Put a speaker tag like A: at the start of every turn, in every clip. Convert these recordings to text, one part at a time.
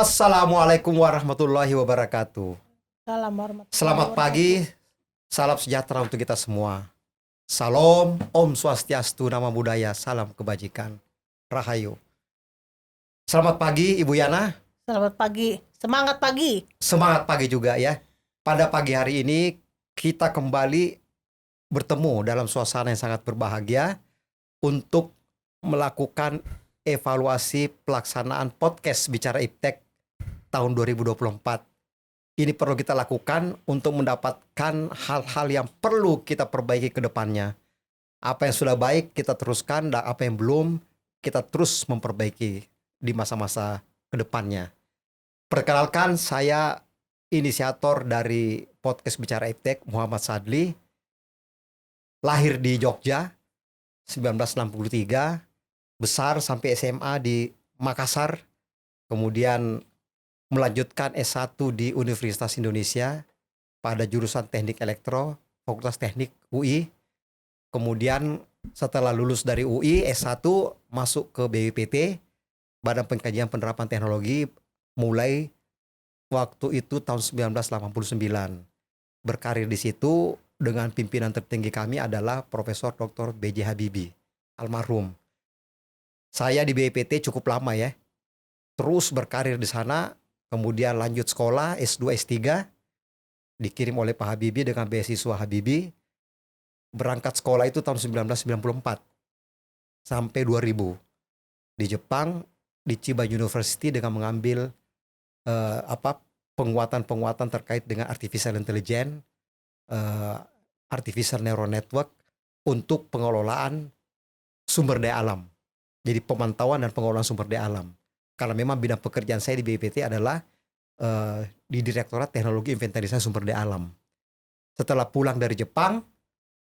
A: Assalamualaikum warahmatullahi wabarakatuh.
B: Salam warahmatullahi
A: Selamat pagi,
B: wabarakatuh.
A: salam sejahtera untuk kita semua. Salam, Om Swastiastu, Nama Budaya, salam kebajikan. Rahayu. Selamat pagi Ibu Yana,
B: Selamat pagi. Semangat pagi.
A: semangat pagi juga ya. Pada pagi hari ini kita kembali bertemu dalam suasana yang sangat berbahagia untuk melakukan evaluasi pelaksanaan podcast Bicara Iptek tahun 2024. Ini perlu kita lakukan untuk mendapatkan hal-hal yang perlu kita perbaiki ke depannya. Apa yang sudah baik kita teruskan, dan apa yang belum kita terus memperbaiki di masa-masa ke depannya. Perkenalkan, saya inisiator dari podcast Bicara Iptek, Muhammad Sadli. Lahir di Jogja 1963, besar sampai SMA di Makassar, kemudian melanjutkan S1 di Universitas Indonesia pada jurusan Teknik Elektro, Fakultas Teknik UI. Kemudian setelah lulus dari UI, S1 masuk ke BPPT, Badan Pengkajian Penerapan Teknologi, mulai waktu itu tahun 1989. Berkarir di situ dengan pimpinan tertinggi kami adalah Profesor Dr. B.J. Habibie, almarhum. Saya di BPPT cukup lama ya, terus berkarir di sana, kemudian lanjut sekolah S2, S3, dikirim oleh Pak Habibie dengan beasiswa Habibie. Berangkat sekolah itu tahun 1994 sampai 2000 di Jepang, di Chiba University, dengan mengambil penguatan-penguatan terkait dengan artificial intelligence, artificial neural network untuk pengelolaan sumber daya alam. Jadi pemantauan dan pengelolaan sumber daya alam. Karena memang bidang pekerjaan saya di BPT adalah di Direktorat Teknologi Inventarisasi Sumber Daya Alam. Setelah pulang dari Jepang,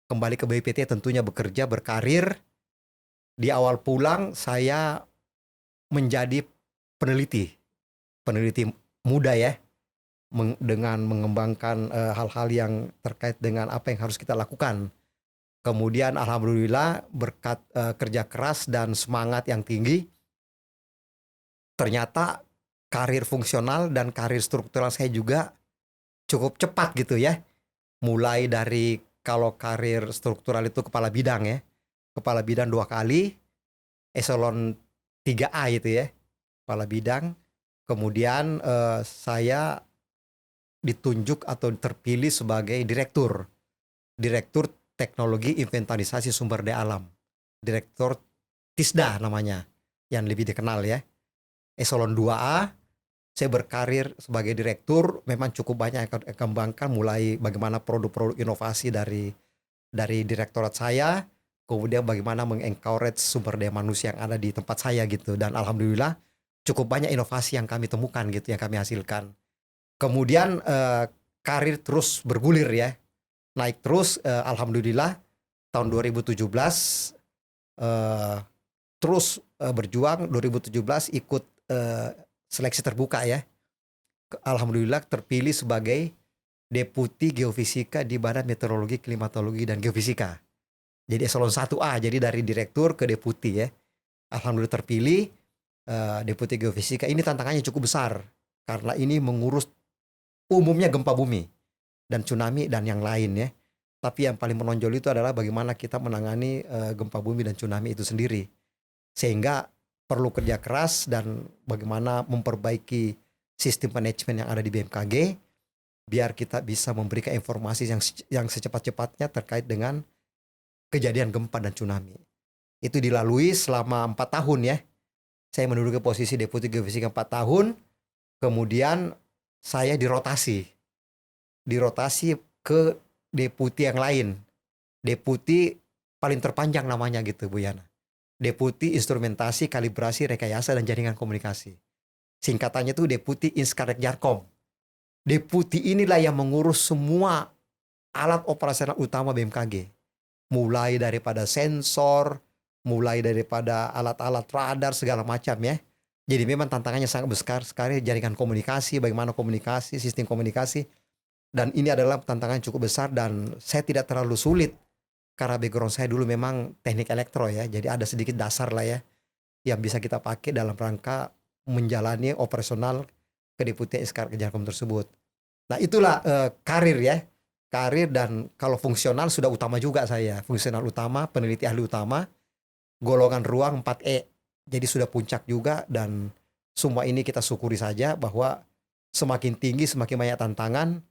A: kembali ke BPT tentunya bekerja, berkarir. Di awal pulang saya menjadi peneliti muda ya, dengan mengembangkan hal-hal yang terkait dengan apa yang harus kita lakukan. Kemudian alhamdulillah berkat kerja keras dan semangat yang tinggi, ternyata karir fungsional dan karir struktural saya juga cukup cepat gitu ya. Mulai dari, kalau karir struktural itu kepala bidang ya, kepala bidang 2 kali, eselon 3A itu ya, kepala bidang. Kemudian saya ditunjuk atau terpilih sebagai direktur Teknologi Inventarisasi Sumber Daya Alam, Direktur TISDA namanya, yang lebih dikenal ya. Eselon 2A, saya berkarir sebagai direktur, memang cukup banyak yang kembangkan, mulai bagaimana produk-produk inovasi dari direktorat saya, kemudian bagaimana mengencourage sumber daya manusia yang ada di tempat saya gitu. Dan alhamdulillah cukup banyak inovasi yang kami temukan gitu, yang kami hasilkan. Kemudian karir terus bergulir ya, naik terus, alhamdulillah tahun 2017 terus berjuang. 2017 ikut seleksi terbuka ya. Alhamdulillah terpilih sebagai Deputi Geofisika di Badan Meteorologi, Klimatologi, dan Geofisika. Jadi eselon 1A, jadi dari direktur ke deputi ya. Alhamdulillah terpilih Deputi Geofisika. Ini tantangannya cukup besar, karena ini mengurus umumnya gempa bumi dan tsunami dan yang lain ya. Tapi yang paling menonjol itu adalah bagaimana kita menangani gempa bumi dan tsunami itu sendiri. Sehingga perlu kerja keras dan bagaimana memperbaiki sistem manajemen yang ada di BMKG, biar kita bisa memberikan informasi yang secepat-cepatnya terkait dengan kejadian gempa dan tsunami. Itu dilalui selama 4 tahun ya. Saya menduduki posisi Deputi Geofisika 4 tahun, kemudian saya dirotasi ke deputi yang lain. Deputi paling terpanjang namanya gitu Bu Yana. Deputi Instrumentasi, Kalibrasi, Rekayasa, dan Jaringan Komunikasi. Singkatannya itu Deputi Inskarek Jarkom. Deputi inilah yang mengurus semua alat operasional utama BMKG. Mulai daripada sensor, mulai daripada alat-alat radar, segala macam ya. Jadi memang tantangannya sangat besar sekali, jaringan komunikasi, bagaimana komunikasi, sistem komunikasi. Dan ini adalah tantangan cukup besar, dan saya tidak terlalu sulit karena background saya dulu memang teknik elektro ya. Jadi ada sedikit dasar lah ya yang bisa kita pakai dalam rangka menjalani operasional kedeputian Iskandar Kejagung tersebut. Nah itulah karir ya, karir. Dan kalau fungsional sudah utama juga saya, fungsional utama, peneliti ahli utama, golongan ruang 4E, jadi sudah puncak juga. Dan semua ini kita syukuri saja bahwa semakin tinggi semakin banyak tantangan,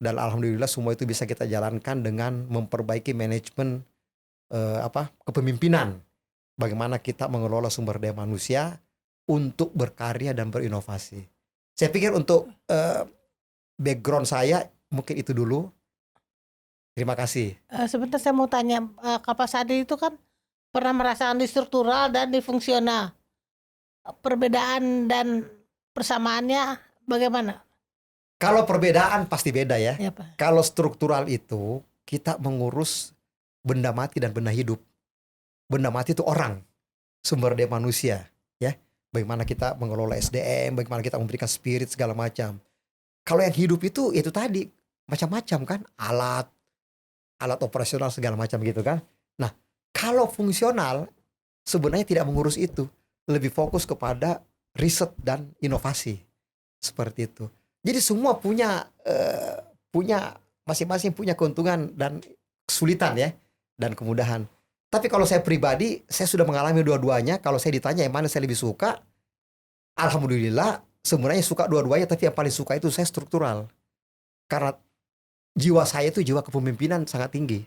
A: dan alhamdulillah semua itu bisa kita jalankan dengan memperbaiki manajemen kepemimpinan. Bagaimana kita mengelola sumber daya manusia untuk berkarya dan berinovasi. Saya pikir untuk background saya mungkin itu dulu. Terima kasih.
B: Sebentar saya mau tanya, Kak Sadi itu kan pernah merasakan di struktural dan di fungsional. Perbedaan dan persamaannya bagaimana?
A: Kalau perbedaan pasti beda ya.
B: Ya, Pak.
A: Kalau struktural itu kita mengurus benda mati dan benda hidup. Benda mati itu orang, sumber daya manusia, ya. Bagaimana kita mengelola SDM, bagaimana kita memberikan spirit segala macam. Kalau yang hidup itu tadi macam-macam kan, alat operasional segala macam gitu kan. Nah, kalau fungsional sebenarnya tidak mengurus itu, lebih fokus kepada riset dan inovasi seperti itu. Jadi semua punya masing-masing punya keuntungan dan kesulitan ya, dan kemudahan. Tapi kalau saya pribadi, saya sudah mengalami dua-duanya. Kalau saya ditanya yang mana saya lebih suka, alhamdulillah sebenarnya suka dua-duanya, tapi yang paling suka itu saya struktural. Karena jiwa saya itu jiwa kepemimpinan sangat tinggi.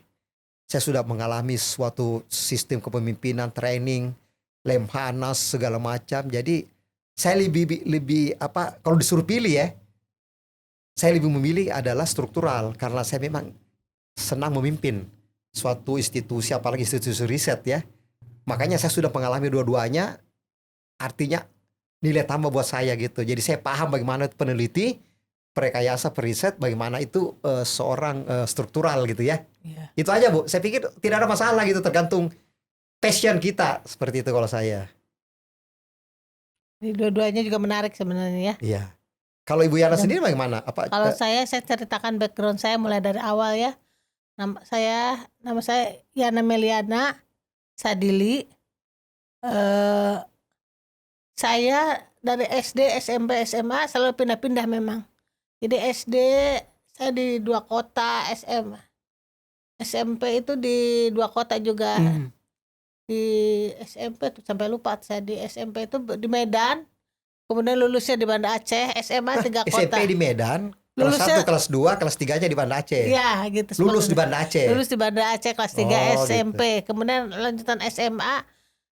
A: Saya sudah mengalami suatu sistem kepemimpinan, training, Lemhanas segala macam. Jadi saya lebih kalau disuruh pilih ya, saya lebih memilih adalah struktural karena saya memang senang memimpin suatu institusi, apalagi institusi riset ya. Makanya saya sudah mengalami dua-duanya, artinya nilai tambah buat saya gitu. Jadi saya paham bagaimana peneliti, perekayasa, periset, bagaimana itu seorang struktural gitu ya.
B: Iya.
A: Itu aja Bu, saya pikir tidak ada masalah gitu, tergantung passion kita, seperti itu kalau saya.
B: Jadi dua-duanya juga menarik sebenarnya ya.
A: Iya. Kalau Ibu Yana sendiri bagaimana?
B: Kalau saya ceritakan background saya mulai dari awal ya. Nama saya Yana Meliana Sadili. Saya dari SD, SMP, SMA selalu pindah-pindah memang. Jadi SD saya di 2 kota, SMP itu di 2 kota juga. Di SMP tuh sampai lupa saya, di SMP itu di Medan. Kemudian lulusnya di Banda Aceh, SMA 3 kota.
A: SMP di Medan, kelas
B: Lulusnya-
A: 1, kelas 2, kelas 3-nya di Banda Aceh.
B: Ya gitu.
A: Lulus di
B: seperti-
A: Banda Aceh.
B: Lulus di Banda Aceh kelas 3
A: Oh,
B: SMP. Kemudian lanjutan SMA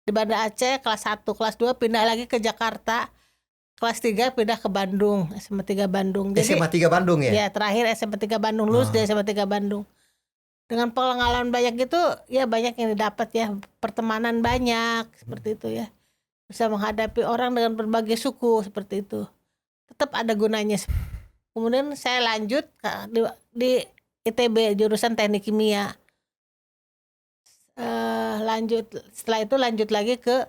B: di Banda Aceh kelas 1, kelas 2 pindah lagi ke Jakarta. Kelas 3 pindah ke Bandung, SMA 3 Bandung. Jadi
A: SMA 3 Bandung ya?
B: ya terakhir SMA 3 Bandung, lulus di SMA 3 Bandung. Dengan pengalaman banyak itu ya banyak yang didapat ya, pertemanan banyak seperti itu ya. Bisa menghadapi orang dengan berbagai suku seperti itu. Tetap ada gunanya. Kemudian saya lanjut di ITB jurusan Teknik Kimia. Setelah itu lanjut lagi ke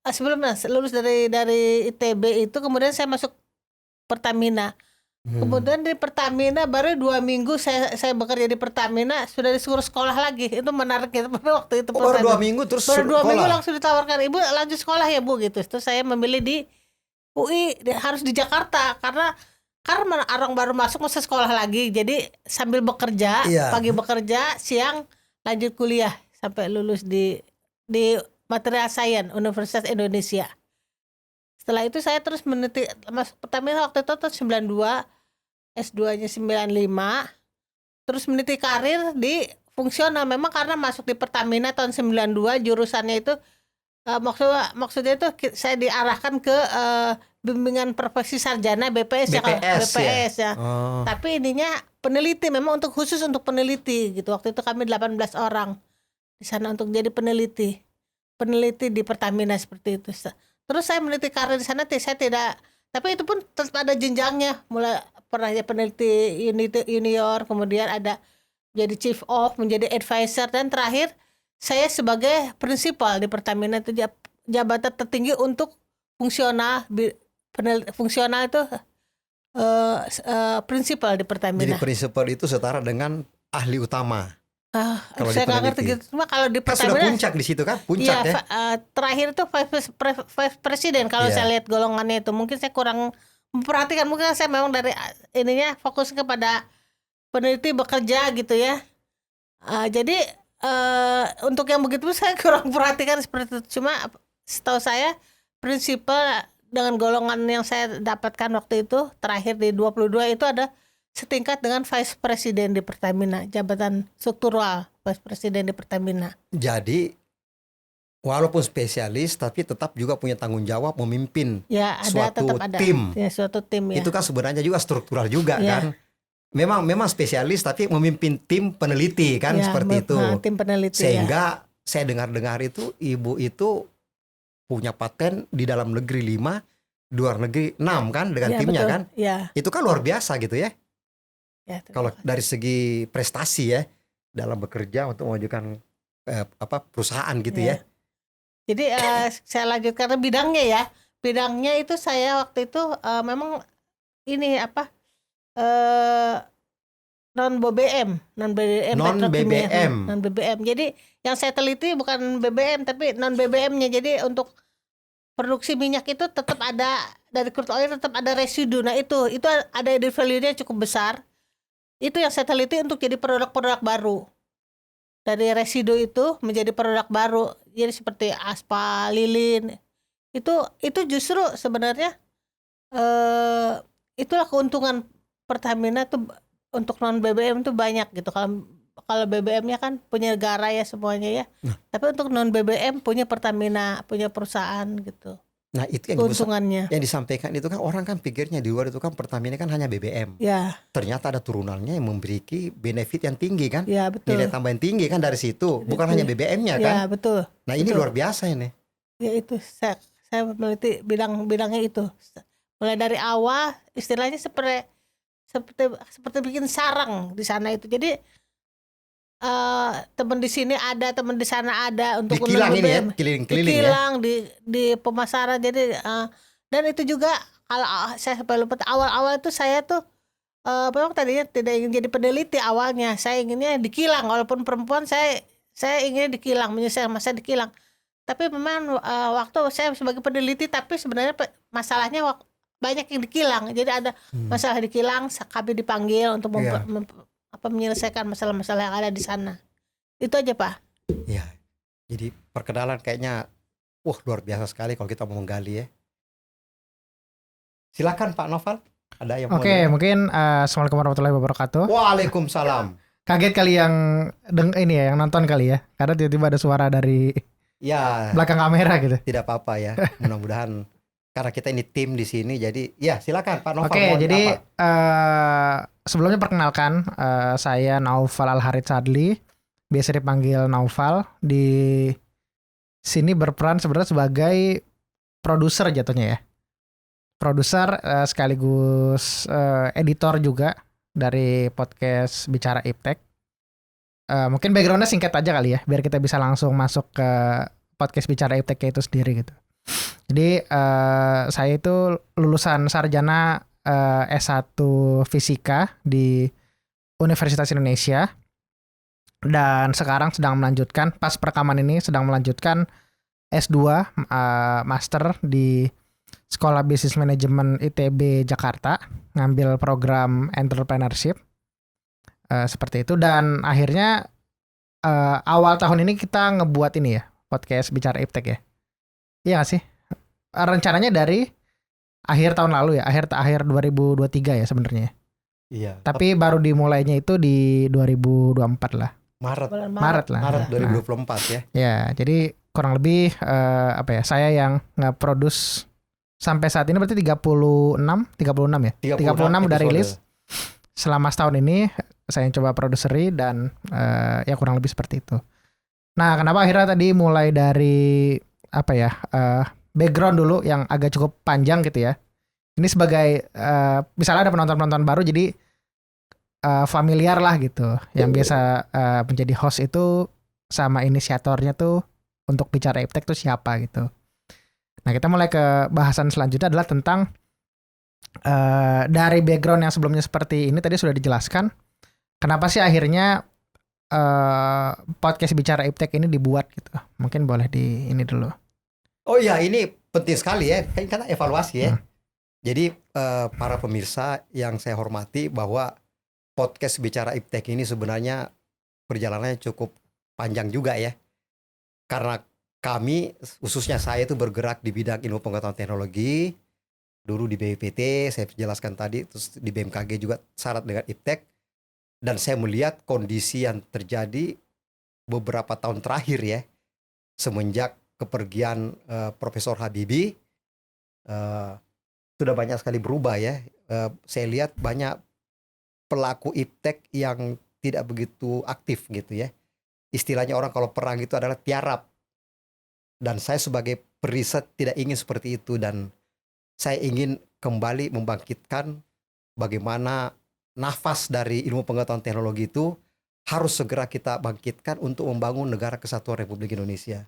B: sebelumnya lulus dari ITB itu, kemudian saya masuk Pertamina. Kemudian di Pertamina baru 2 minggu saya bekerja di Pertamina sudah disuruh sekolah lagi. Itu menarik gitu. Waktu itu
A: baru 2 minggu terus
B: baru 2 minggu
A: sekolah?
B: langsung ditawarkan, Ibu lanjut sekolah ya Bu gitu. Terus saya memilih di UI, harus di Jakarta karena orang baru masuk masa sekolah lagi. Jadi sambil bekerja,
A: Iya.
B: pagi bekerja, siang lanjut kuliah sampai lulus di Material Science Universitas Indonesia. Setelah itu saya terus meniti masuk Pertamina waktu itu tahun 92, S2-nya 95. Terus meniti karir di fungsional. Memang karena masuk di Pertamina tahun 92, jurusannya itu maksudnya itu saya diarahkan ke bimbingan profesi sarjana BPS ya.
A: Oh.
B: Tapi ininya peneliti, memang khusus untuk peneliti gitu. Waktu itu kami 18 orang di sana untuk jadi peneliti di Pertamina seperti itu. Terus saya meneliti karir di sana, saya tidak, tapi itu pun tetap ada jenjangnya. Mulai pernah jadi peneliti junior, kemudian ada jadi chief of, menjadi advisor, dan terakhir saya sebagai prinsipal di Pertamina itu jabatan tertinggi untuk fungsional. Fungsional itu prinsipal di Pertamina.
A: Jadi prinsipal itu setara dengan ahli utama. Kalau
B: Saya nggak ngerti
A: dipeneliti.
B: gitu. Cuma kalau di
A: Kan sudah
B: Pertamina,
A: puncak di situ kan,
B: iya,
A: puncak ya.
B: terakhir itu vice presiden kalau
A: Iya.
B: saya lihat golongannya itu. Mungkin saya kurang memperhatikan, mungkin saya memang dari ininya fokus kepada peneliti bekerja gitu ya. Jadi untuk yang begitu saya kurang perhatikan seperti itu. Cuma setahu saya prinsipal dengan golongan yang saya dapatkan waktu itu terakhir di 22 itu ada setingkat dengan vice presiden di Pertamina, jabatan struktural vice presiden di Pertamina.
A: Jadi walaupun spesialis tapi tetap juga punya tanggung jawab memimpin
B: Ya, ada,
A: suatu
B: tetap ada.
A: tim.
B: Ya, suatu tim ya.
A: Itu kan sebenarnya juga struktural juga
B: Iya.
A: kan. Memang spesialis tapi memimpin tim peneliti kan,
B: Ya,
A: seperti itu.
B: tim peneliti ya.
A: Sehingga saya dengar-dengar itu ibu itu punya paten di dalam negeri 5, luar negeri 6 kan dengan
B: Ya,
A: timnya
B: betul.
A: kan.
B: Ya,
A: Itu kan luar biasa gitu ya.
B: ya.
A: Kalau dari segi prestasi ya dalam bekerja untuk memajukan perusahaan gitu ya.
B: Jadi saya lanjutkan ke bidangnya ya. Bidangnya itu saya waktu itu memang ini non BBM,
A: Non BBM.
B: non BBM. Jadi yang saya teliti bukan BBM tapi non BBM-nya. Jadi untuk produksi minyak itu tetap ada, dari crude oil tetap ada residu. Nah itu ada added value-nya cukup besar. Itu yang saya teliti untuk jadi produk-produk baru. Dari residu itu menjadi produk baru. Jadi seperti aspal, lilin. Itu justru sebenarnya itulah keuntungan Pertamina tuh untuk non BBM tuh banyak gitu. Kalau BBM-nya kan punya negara ya semuanya ya. Tapi untuk non BBM punya Pertamina, punya perusahaan gitu.
A: Nah itu
B: Keuntungannya.
A: yang disampaikan itu kan orang kan pikirnya di luar itu kan Pertamina kan hanya BBM.
B: Ya,
A: Ternyata ada turunannya yang memiliki benefit yang tinggi kan.
B: ya betul.
A: Nilai tambah yang tinggi kan dari situ. Bukan
B: Betul.
A: hanya BBM-nya
B: Ya,
A: kan.
B: betul.
A: Nah ini
B: betul.
A: luar biasa ini.
B: Ya itu saya meneliti bidangnya itu. Mulai dari awal istilahnya seperti bikin sarang di sana itu. Jadi teman di sini ada, teman di sana ada untuk
A: Di kilang ini ya,
B: BBM.
A: keliling-keliling
B: Di
A: ya.
B: kilang, di pemasaran. Jadi dan itu juga kalau saya sampai lupa awal-awal itu saya tuh memang tadinya tidak ingin jadi peneliti awalnya. Saya inginnya di kilang, walaupun perempuan saya inginnya di kilang, menyelesaikan masa di kilang. Tapi memang waktu saya sebagai peneliti, tapi sebenarnya masalahnya banyak yang di kilang. Jadi ada masalah di kilang, kami dipanggil untuk menyelesaikan masalah-masalah yang ada di sana. Itu aja Pak.
A: Iya. Jadi perkenalan kayaknya luar biasa sekali kalau kita mau menggali ya. Silakan Pak Noval. Ada yang mau
C: Oke, mungkin Assalamualaikum warahmatullahi wabarakatuh.
A: Waalaikumsalam.
C: Kaget kali yang yang nonton kali ya, karena tiba-tiba ada suara dari
A: Ya,
C: belakang kamera gitu.
A: tidak apa-apa ya. Mudah-mudahan karena kita ini tim di sini, jadi ya silakan Pak Noval.
C: Oke,
A: mau
C: jadi
A: apa?
C: sebelumnya perkenalkan, saya Naufal Al-Harith Sadli, biasa dipanggil Naufal. Di sini berperan sebenarnya sebagai produser jatuhnya ya. Produser sekaligus editor juga dari podcast Bicara Iptek. Mungkin backgroundnya singkat aja kali ya, biar kita bisa langsung masuk ke podcast Bicara Iptek itu sendiri gitu. Jadi saya itu lulusan sarjana S1 Fisika di Universitas Indonesia, dan sekarang sedang melanjutkan, pas perekaman ini sedang melanjutkan S2 Master di Sekolah Bisnis Manajemen ITB Jakarta, ngambil program entrepreneurship seperti itu. Dan akhirnya awal tahun ini kita ngebuat ini ya, podcast Bicara Iptek ya. Iya gak sih? Rencananya dari akhir tahun lalu ya, akhir 2023 ya sebenarnya.
A: Iya.
C: Tapi baru dimulainya itu di 2024 lah.
A: Maret
C: lah.
A: Maret 2024 ya.
C: Ya, jadi kurang lebih saya yang nge-produce sampai saat ini berarti 36 ya. 36 udah rilis. Selama setahun ini saya coba produseri dan ya kurang lebih seperti itu. Nah, kenapa akhirnya tadi mulai dari background dulu yang agak cukup panjang gitu ya. Ini sebagai misalnya ada penonton-penonton baru, jadi familiar lah gitu. Yang biasa menjadi host itu sama inisiatornya tuh untuk Bicara Iptek tuh siapa gitu. Nah, kita mulai ke bahasan selanjutnya adalah tentang dari background yang sebelumnya seperti ini tadi sudah dijelaskan. Kenapa sih akhirnya podcast bicara iptek ini dibuat gitu? Mungkin boleh di ini dulu.
A: Oh iya, ini penting sekali ya, kan karena evaluasi ya.
C: Hmm.
A: Jadi para pemirsa yang saya hormati, bahwa podcast bicara iptek ini sebenarnya perjalanannya cukup panjang juga ya. Karena kami, khususnya saya itu bergerak di bidang ilmu pengetahuan teknologi. Dulu di BPPT, saya jelaskan tadi, terus di BMKG juga syarat dengan iptek. Dan saya melihat kondisi yang terjadi beberapa tahun terakhir ya, semenjak kepergian Profesor Habibie, sudah banyak sekali berubah ya. Saya lihat banyak pelaku iptek yang tidak begitu aktif gitu ya. Istilahnya orang kalau perang itu adalah tiarap. Dan saya sebagai periset tidak ingin seperti itu, dan saya ingin kembali membangkitkan bagaimana nafas dari ilmu pengetahuan teknologi itu harus segera kita bangkitkan untuk membangun negara kesatuan Republik Indonesia.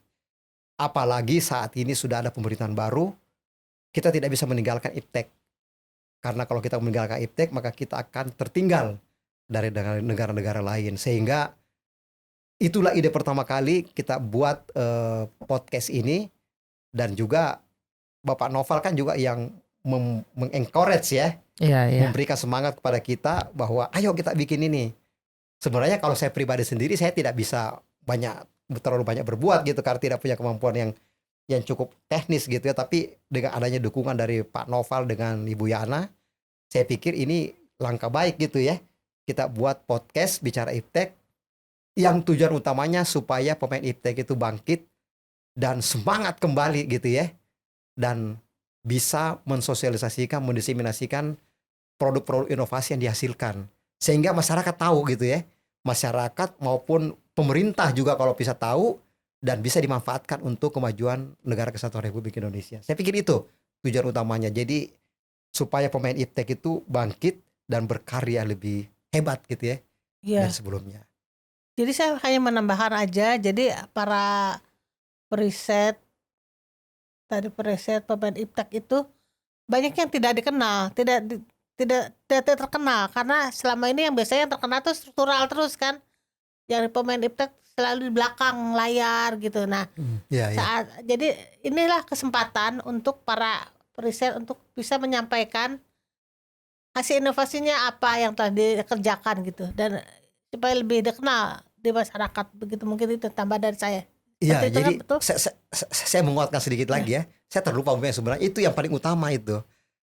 A: Apalagi saat ini sudah ada pemerintahan baru, kita tidak bisa meninggalkan iptek. Karena kalau kita meninggalkan iptek, maka kita akan tertinggal dari negara-negara lain. Sehingga itulah ide pertama kali kita buat podcast ini. Dan juga Bapak Noval kan juga yang mengencourage ya,
C: Iya.
A: memberikan semangat kepada kita bahwa ayo kita bikin ini. Sebenarnya kalau saya pribadi sendiri, saya tidak bisa terlalu banyak berbuat gitu, karena tidak punya kemampuan yang cukup teknis gitu ya. Tapi dengan adanya dukungan dari Pak Noval dengan Ibu Yana, saya pikir ini langkah baik gitu ya. Kita buat podcast bicara iptek yang tujuan utamanya supaya pemain iptek itu bangkit dan semangat kembali gitu ya, dan bisa mensosialisasikan, mendiseminasikan produk-produk inovasi yang dihasilkan, sehingga masyarakat tahu gitu ya. Masyarakat maupun pemerintah juga kalau bisa tahu dan bisa dimanfaatkan untuk kemajuan negara kesatuan Republik Indonesia. Saya pikir itu tujuan utamanya. Jadi supaya pemain iptek itu bangkit dan berkarya lebih hebat gitu ya
B: Iya.
A: dari sebelumnya.
B: Jadi saya hanya menambahkan aja, jadi para periset pemain iptek itu banyak yang tidak dikenal, tidak terkenal, karena selama ini yang biasanya yang terkenal tuh struktural terus kan, yang pemain iptek selalu di belakang layar gitu. Nah, jadi inilah kesempatan untuk para periset untuk bisa menyampaikan hasil inovasinya apa yang telah dikerjakan gitu, dan supaya lebih dikenal di masyarakat begitu. Mungkin itu tambah dari saya.
A: Iya,
B: Seperti itu
A: jadi
B: kan, betul?
A: saya menguatkan sedikit lagi ya. Saya terlupa sebenarnya itu yang paling utama itu.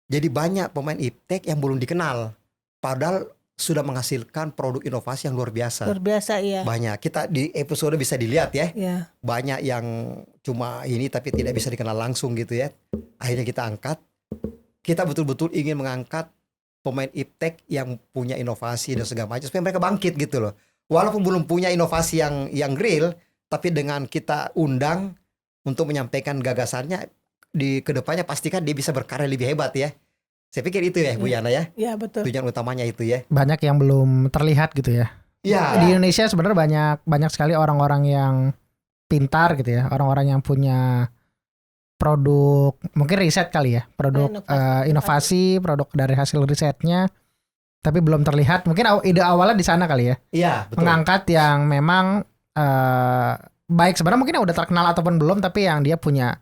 A: Jadi banyak pemain iptek yang belum dikenal, padahal sudah menghasilkan produk inovasi yang luar biasa.
B: Luar biasa, iya.
A: Banyak. Kita di episode bisa dilihat ya.
B: Iya.
A: Banyak yang cuma ini tapi tidak bisa dikenal langsung gitu ya. Akhirnya kita angkat. Kita betul-betul ingin mengangkat pemain iptek yang punya inovasi dan segala macam supaya mereka bangkit gitu loh. Walaupun belum punya inovasi yang real, tapi dengan kita undang untuk menyampaikan gagasannya, di kedepannya pastikan dia bisa berkarya lebih hebat ya. Saya pikir itu ya Bu Yana ya.
B: Iya, betul.
A: Tujuan utamanya itu ya.
C: Banyak yang belum terlihat gitu ya.
A: Iya.
C: Di Indonesia sebenarnya banyak sekali orang-orang yang pintar gitu ya, orang-orang yang punya produk, mungkin riset kali ya, produk inovasi, produk dari hasil risetnya, tapi belum terlihat. Mungkin ide awalnya di sana kali ya.
A: Iya, betul.
C: Mengangkat yang memang baik sebenarnya, mungkin yang udah terkenal ataupun belum, tapi yang dia punya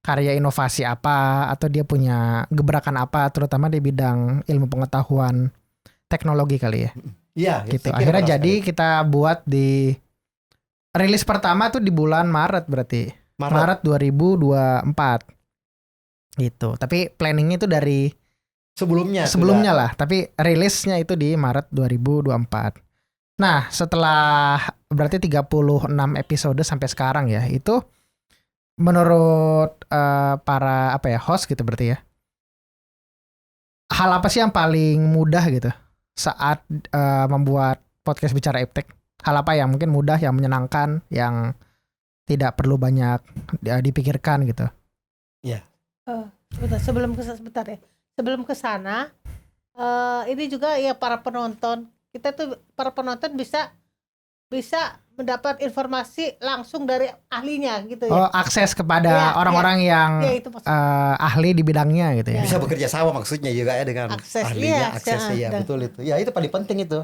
C: karya inovasi apa, atau dia punya gebrakan apa, terutama di bidang ilmu pengetahuan teknologi kali ya.
A: Iya,
C: gitu. Akhirnya jadi kita buat di rilis pertama tuh di bulan Maret berarti. Maret 2024. Gitu. Tapi planningnya itu dari sebelumnya lah, tapi rilisnya itu di Maret 2024. Nah, setelah berarti 36 episode sampai sekarang ya, itu menurut para host gitu berarti ya, hal apa sih yang paling mudah gitu saat membuat podcast bicara iptek? Hal apa yang mungkin mudah, yang menyenangkan, yang tidak perlu banyak dipikirkan gitu?
A: Iya.
B: Sebentar ya. Sebelum ke sana, ini juga ya para penonton, kita tuh para penonton bisa mendapat informasi langsung dari ahlinya gitu ya.
C: Oh, akses kepada orang-orang yang ahli di bidangnya gitu ya.
A: Bisa bekerja sama maksudnya juga ya dengan
B: akses,
A: ahlinya, aksesnya ya, betul itu. Ya, itu paling penting itu.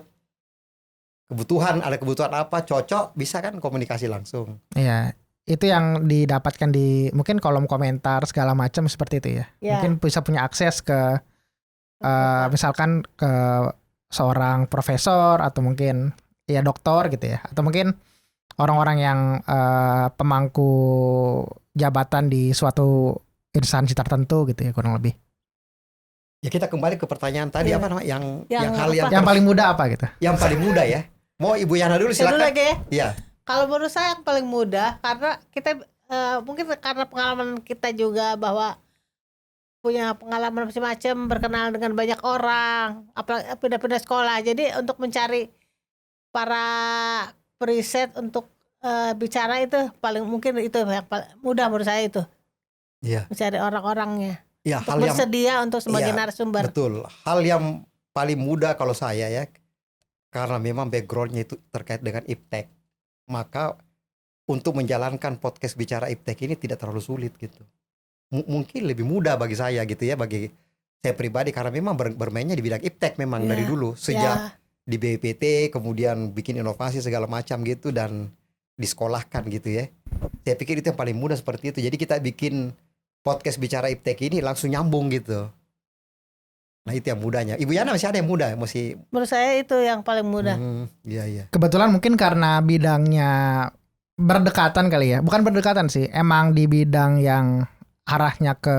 A: kebutuhan, ada kebutuhan apa, cocok, bisa kan komunikasi langsung.
C: Iya, itu yang didapatkan di mungkin kolom komentar segala macam seperti itu ya.
B: Ya.
C: Mungkin bisa punya akses ke misalkan ke seorang profesor atau mungkin ya dokter gitu ya, atau mungkin orang-orang yang pemangku jabatan di suatu instansi tertentu gitu ya, kurang lebih.
A: Ya kita kembali ke pertanyaan tadi,
B: Iya.
A: apa namanya, yang
B: Yang
A: hal yang
B: apa?
C: Yang paling mudah apa gitu?
A: yang paling mudah ya. Mau Ibu Yana dulu
B: Saya dulu
A: silakan.
B: lagi ya.
A: Iya.
B: Kalau menurut saya yang paling mudah karena kita mungkin karena pengalaman kita juga bahwa punya pengalaman macam-macam, berkenal dengan banyak orang, apalagi pindah-pindah sekolah. Jadi untuk mencari para periset untuk bicara itu paling mungkin itu yang paling mudah menurut saya itu.
A: Iya.
B: Mencari orang-orangnya.
A: Ya,
B: Untuk
A: hal yang
B: bersedia untuk sebagai
A: Iya,
B: narasumber.
A: betul. Hal yang paling mudah kalau saya ya, karena memang backgroundnya itu terkait dengan iptek, maka untuk menjalankan podcast bicara iptek ini tidak terlalu sulit gitu. Mungkin lebih mudah bagi saya gitu ya, bagi saya pribadi, karena memang bermainnya di bidang iptek memang
B: Iya.
A: dari dulu, sejak
B: Ya,
A: di BPT, kemudian bikin inovasi segala macam gitu dan disekolahkan gitu ya. Saya pikir itu yang paling mudah seperti itu. Jadi kita bikin podcast bicara iptek ini langsung nyambung gitu. Nah itu yang mudahnya. Ibu Yana masih ada yang mudah, masih.
B: menurut saya itu yang paling mudah.
A: Iya iya.
C: Kebetulan mungkin karena bidangnya berdekatan kali ya. Bukan berdekatan sih, emang di bidang yang arahnya ke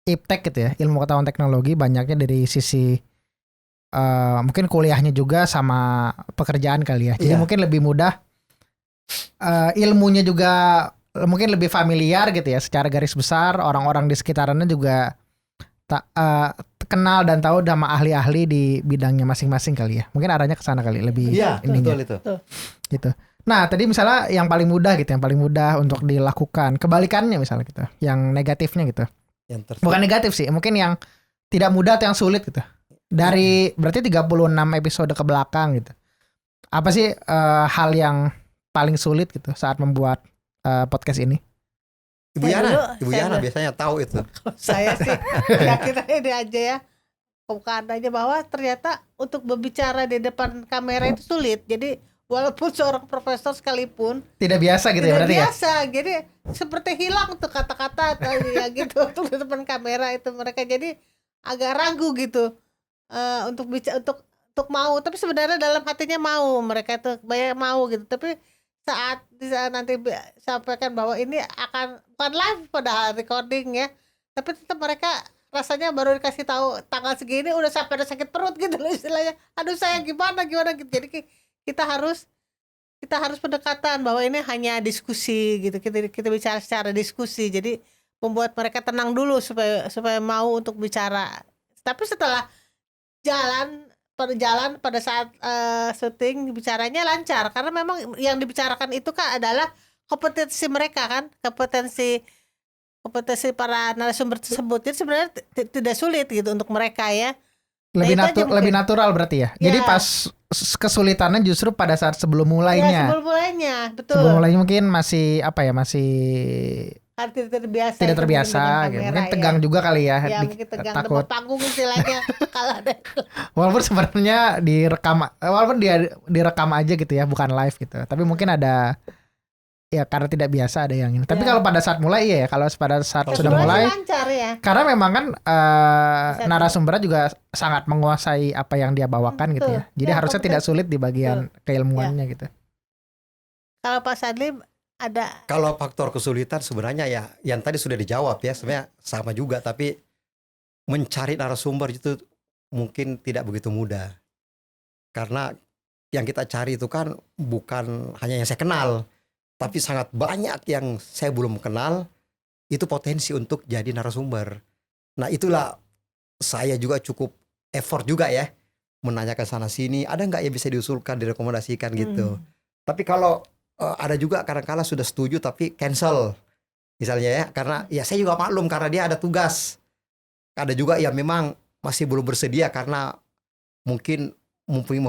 C: iptek gitu ya, ilmu pengetahuan teknologi, banyaknya dari sisi mungkin kuliahnya juga sama pekerjaan kali ya. Jadi
A: Iya.
C: mungkin lebih mudah, ilmunya juga mungkin lebih familiar gitu ya. Secara garis besar orang-orang di sekitarannya juga kenal dan tahu sama ahli-ahli di bidangnya masing-masing kali ya. Mungkin arahnya ke sana kali lebih
A: Iya
C: ininya.
A: betul itu.
C: Gitu. Nah, tadi misalnya yang paling mudah gitu, yang paling mudah untuk dilakukan. Kebalikannya misalnya gitu, yang negatifnya gitu.
A: Yang
C: Bukan negatif sih, mungkin yang tidak mudah atau yang sulit gitu. Dari berarti 36 episode ke belakang gitu. Apa sih hal yang paling sulit gitu saat membuat podcast ini?
A: Ibu
B: Saya dulu,
A: Yana, Ibu
B: saya
A: Yana
B: dulu.
A: biasanya tahu itu.
B: Saya sih yakin ini aja ya, bukan aja bahwa ternyata untuk berbicara di depan kamera itu sulit. Jadi walaupun seorang profesor sekalipun
C: Tidak biasa gitu ya
B: tidak
C: berarti ya?
B: biasa, jadi seperti hilang tuh kata-kata ya gitu untuk di depan kamera itu mereka jadi agak ragu gitu untuk bicara untuk mau, tapi sebenarnya dalam hatinya mau, mereka itu banyak mau gitu, tapi saat nanti sampaikan bahwa ini akan bukan live padahal recording ya, tapi tetap mereka rasanya baru dikasih tahu tanggal segini udah sampai ada sakit perut gitu loh istilahnya, aduh saya gimana gitu. Jadi kita harus pendekatan bahwa ini hanya diskusi gitu, kita bicara secara diskusi, jadi membuat mereka tenang dulu supaya mau untuk bicara. Tapi setelah jalan pada saat syuting bicaranya lancar, karena memang yang dibicarakan itu kan adalah kompetensi mereka kan, kompetensi para narasumber tersebut. Jadi sebenarnya tidak sulit gitu untuk mereka ya.
C: Lebih natural berarti ya. Jadi
B: Ya.
C: pas kesulitannya justru pada saat sebelum
B: Ya,
C: mulainya.
B: sebelum mulainya, betul.
C: Sebelum mulainya mungkin masih masih
B: Kan tidak terbiasa.
C: tidak
B: itu
C: terbiasa
B: dengan
C: gitu.
B: kamera,
C: Mungkin tegang juga kali ya.
B: Ya mungkin tegang
C: takut.
B: depan panggung istilahnya. Kalau ada
C: Walaupun sebenarnya walaupun dia direkam aja gitu ya, bukan live gitu. Tapi mungkin ada ya karena tidak biasa ada yang ini. Tapi
B: Ya.
C: kalau pada saat mulai iya ya, kalau pada saat
A: Kalau
C: sudah
A: sudah
C: mulai,
B: lancar ya.
C: karena memang kan
B: Bisa
C: narasumbernya juga sangat menguasai apa yang dia bawakan gitu ya. Jadi
B: Ya,
C: harusnya tidak sulit di bagian keilmuannya gitu.
B: Kalau Pak Sadli ada
A: Kalau faktor kesulitan sebenarnya ya yang tadi sudah dijawab ya, sebenarnya sama juga, tapi mencari narasumber itu mungkin tidak begitu mudah. Karena yang kita cari itu kan bukan hanya yang saya kenal, tapi sangat banyak yang saya belum kenal, itu potensi untuk jadi narasumber. Nah itulah saya juga cukup effort juga ya, menanyakan sana sini, ada nggak yang bisa diusulkan, direkomendasikan gitu. Tapi kalau ada juga kadang-kala sudah setuju tapi cancel misalnya ya, karena ya saya juga maklum karena dia ada tugas. Ada juga yang memang masih belum bersedia karena mungkin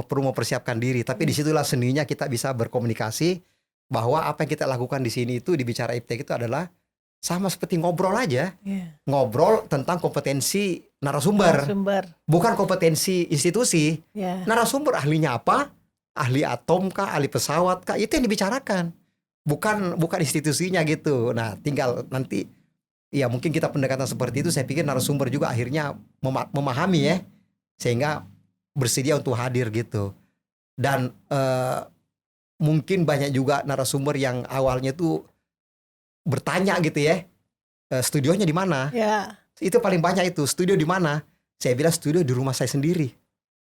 A: perlu mempersiapkan diri. Tapi disitulah seninya kita bisa berkomunikasi bahwa apa yang kita lakukan di sini itu di Bicara Iptek itu adalah sama seperti ngobrol aja. Ngobrol tentang kompetensi narasumber.
B: sumber
A: Bukan kompetensi institusi.
B: ya.
A: Narasumber ahlinya apa, ahli atom kah, ahli pesawat kah, itu yang dibicarakan. Bukan institusinya gitu. Nah, tinggal nanti ya mungkin kita pendekatan seperti itu, saya pikir narasumber juga akhirnya memahami ya, sehingga bersedia untuk hadir gitu. Dan mungkin banyak juga narasumber yang awalnya tuh bertanya gitu ya, studionya di mana?
B: Ya.
A: Itu paling banyak itu, studio di mana? Saya bilang studio di rumah saya sendiri.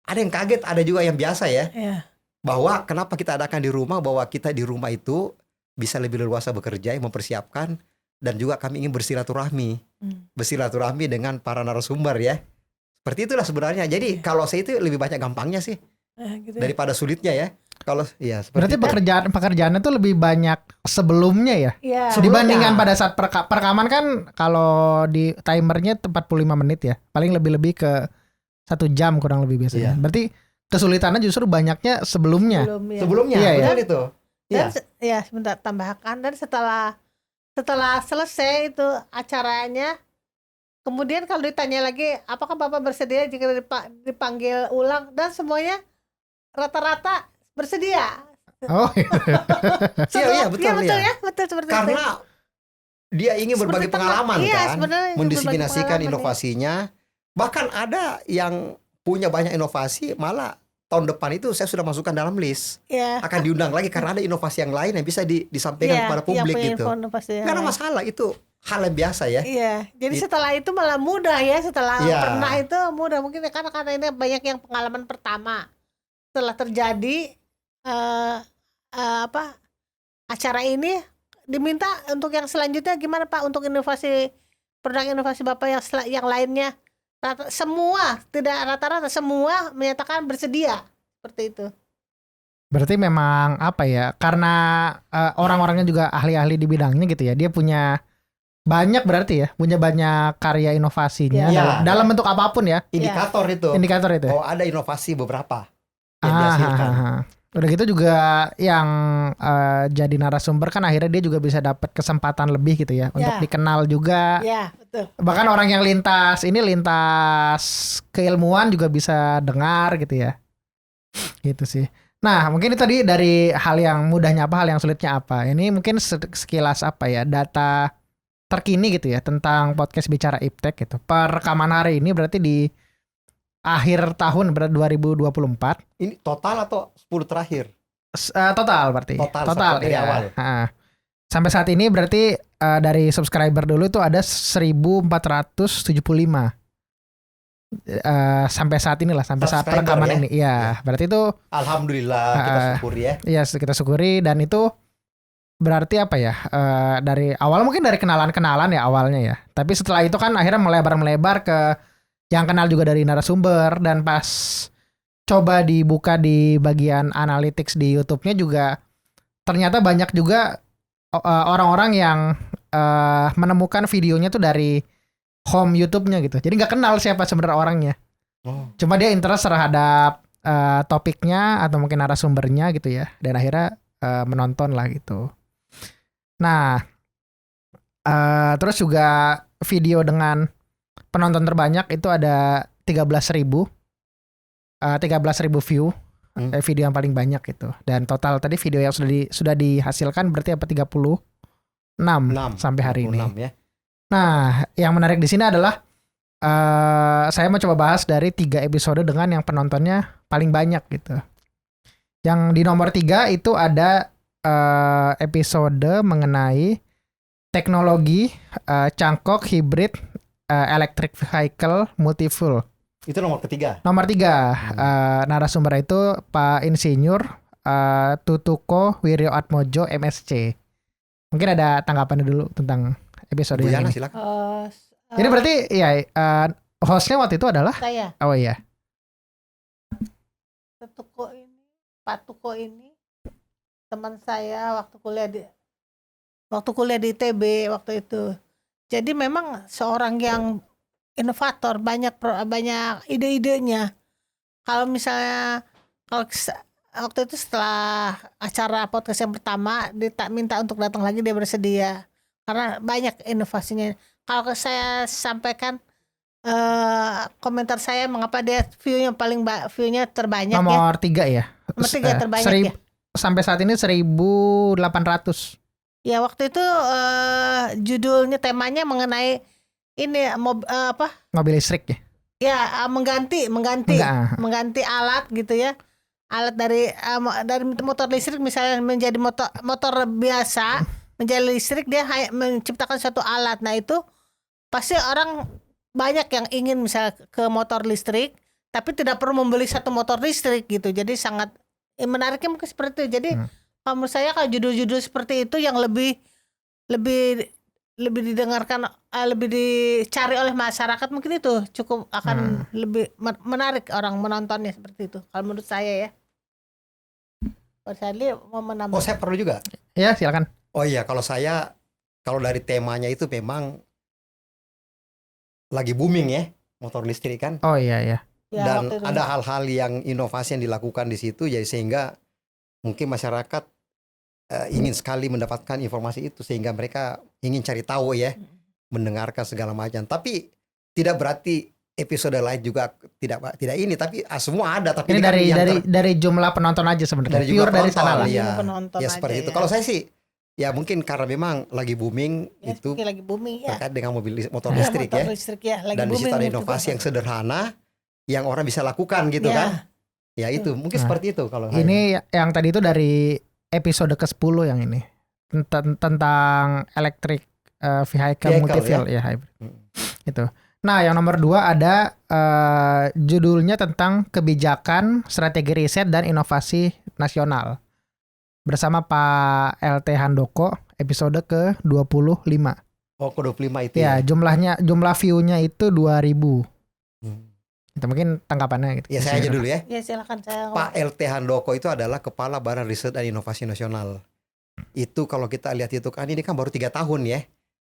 A: Ada yang kaget, ada juga yang biasa ya.
B: Ya.
A: Bahwa kenapa kita adakan di rumah, bahwa kita di rumah itu bisa lebih leluasa bekerja, mempersiapkan, dan juga kami ingin bersilaturahmi. Bersilaturahmi dengan para narasumber ya. Seperti itulah sebenarnya. Jadi kalau saya itu lebih banyak gampangnya sih
B: Gitu.
A: daripada sulitnya ya. Kalau ya
C: Berarti pekerjaannya tuh lebih banyak sebelumnya ya?
B: Ya.
C: Dibandingkan pada saat perekaman kan kalau di timernya 45 menit ya. Paling lebih-lebih ke 1 jam kurang lebih biasanya.
A: Iya.
C: Berarti kesulitannya justru banyaknya sebelumnya.
A: sebelumnya
C: Iya,
A: betul itu.
B: Dan
A: Iya.
B: ya sebentar tambahkan, dan setelah selesai itu acaranya, kemudian kalau ditanya lagi apakah Bapak bersedia jika dipanggil ulang, dan semuanya rata-rata bersedia.
C: Oh,
A: Iya, betul
B: ya, betul seperti itu.
A: Karena dia ingin berbagi
B: Seperti
A: pengalaman
B: iya,
A: kan,
B: sebenarnya
A: mendiseminasikan
B: berbagi pengalaman,
A: inovasinya. Bahkan ada yang punya banyak inovasi, malah tahun depan itu saya sudah masukkan dalam list,
B: ya.
A: akan diundang lagi karena ada inovasi yang lain yang bisa disampaikan kepada publik gitu. Nggak ada masalah, itu hal yang biasa ya.
B: Iya, jadi setelah itu malah mudah ya, setelah
A: Iya.
B: pernah itu mudah, mungkin karena ini banyak yang pengalaman pertama. Setelah terjadi acara ini, diminta untuk yang selanjutnya gimana Pak, untuk inovasi produk inovasi Bapak yang lainnya. Rata-rata semua menyatakan bersedia seperti itu.
C: berarti memang apa ya? Karena orang-orangnya juga ahli-ahli di bidangnya gitu ya. Dia punya banyak berarti ya, punya banyak karya inovasinya
A: Iya.
C: dalam bentuk apapun ya.
A: Indikator itu.
C: Indikator itu.
A: Oh, ada inovasi beberapa yang dihasilkan.
C: Udah gitu juga yang jadi narasumber kan akhirnya dia juga bisa dapat kesempatan lebih gitu ya untuk dikenal juga.
B: Ya, betul.
C: Bahkan orang yang lintas keilmuan juga bisa dengar gitu ya. Gitu sih. Nah, mungkin itu tadi dari hal yang mudahnya apa, hal yang sulitnya apa. Ini mungkin sekilas apa ya, data terkini gitu ya tentang podcast Bicara Iptek gitu. Perekaman hari ini berarti di akhir tahun berarti 2024.
A: Ini total atau 10 terakhir?
C: Total berarti.
A: Total dari
C: iya.
A: awal.
C: Sampai saat ini berarti dari subscriber dulu itu ada 1475. Sampai saat inilah, sampai saat perekaman ini. Iya, berarti itu
A: alhamdulillah kita syukuri ya.
C: Iya, kita syukuri, dan itu berarti apa ya? Dari awal mungkin dari kenalan-kenalan ya awalnya ya. Tapi setelah itu kan akhirnya melebar ke yang kenal juga dari narasumber, dan pas coba dibuka di bagian analytics di YouTube-nya juga ternyata banyak juga orang-orang yang menemukan videonya tuh dari home YouTube-nya gitu. Jadi nggak kenal siapa sebenarnya orangnya. Cuma dia interest terhadap topiknya atau mungkin narasumbernya gitu ya. Dan akhirnya menonton lah gitu. Nah, terus juga video dengan penonton terbanyak itu ada 13.000 view. Video yang paling banyak gitu. Dan total tadi video yang sudah dihasilkan berarti apa 36 sampai hari ini.
A: Ya.
C: Nah, yang menarik di sini adalah saya mau coba bahas dari 3 episode dengan yang penontonnya paling banyak gitu. Yang di nomor 3 itu ada episode mengenai teknologi cangkok hybrid electric vehicle multifuel.
A: Itu nomor ketiga.
C: Nomor 3 narasumber itu Pak Insinyur Tutuko Wiryoatmojo MSc. Mungkin ada tanggapannya dulu tentang episode
A: Bu
C: yang
A: Yana,
C: ini.
A: silakan.
C: Ini berarti ya hostnya waktu itu adalah
B: saya.
C: Oh iya.
B: Pak Tuko ini teman saya waktu kuliah di ITB waktu itu. Jadi memang seorang yang inovator, banyak ide-idenya. Kalau misalnya waktu itu setelah acara podcast yang pertama minta untuk datang lagi, dia bersedia karena banyak inovasinya. Kalau saya sampaikan komentar saya mengapa dia viewnya terbanyak
C: nomor 3 ya.
B: Nomor 3 terbanyak ya.
C: Sampai saat ini 1.800.
B: Ya waktu itu judulnya temanya mengenai ini
C: Mobil listrik ya.
B: ya mengganti
C: Enggak.
B: alat gitu ya. Alat dari motor listrik misalnya menjadi motor biasa menjadi listrik, dia menciptakan suatu alat. Nah itu pasti orang banyak yang ingin misalnya ke motor listrik, tapi tidak perlu membeli satu motor listrik gitu. Jadi sangat menariknya mungkin seperti itu. Jadi kalau menurut saya kalau judul-judul seperti itu yang lebih didengarkan, lebih dicari oleh masyarakat, mungkin itu cukup akan lebih menarik orang menontonnya seperti itu. Kalau menurut saya ya. Pak Sadli mau menambah?
A: Oh, saya perlu juga.
C: Ya silakan.
A: Oh iya, kalau dari temanya itu memang lagi booming ya motor listrik kan.
C: Oh iya.
B: Ya,
A: Dan ada hal-hal yang inovasi yang dilakukan di situ, jadi sehingga mungkin masyarakat ingin sekali mendapatkan informasi itu, sehingga mereka ingin cari tahu ya, mendengarkan segala macam. Tapi tidak berarti episode lain juga tidak ini, tapi semua ada. Tapi
C: ini dari jumlah penonton aja sebenarnya. Pure dari sana lah.
A: Ya seperti itu. Kalau saya sih ya mungkin karena memang lagi booming
B: ya,
A: itu
B: lagi booming ya.
A: terkait dengan motor listrik ya.
B: Lagi
A: dan di situ ada inovasi yang sederhana yang orang bisa lakukan gitu kan. Ya itu mungkin seperti itu kalau
C: ini yang tadi itu dari episode ke-10 yang ini tentang electric vehicle multi-fuel ya hybrid. Itu. Nah, yang nomor 2 ada judulnya tentang kebijakan, strategi riset dan inovasi nasional. Bersama Pak LT Handoko, episode ke-25.
A: Oh, ke-25 itu
C: ya. Jumlah view-nya itu 2.000. Itu mungkin tanggapannya gitu.
A: Ya, saya aja dulu ya.
B: Ya, silakan saya.
A: Pak LT Handoko itu adalah Kepala Badan Riset dan Inovasi Nasional. Itu kalau kita lihat itu kan ini kan baru 3 tahun ya.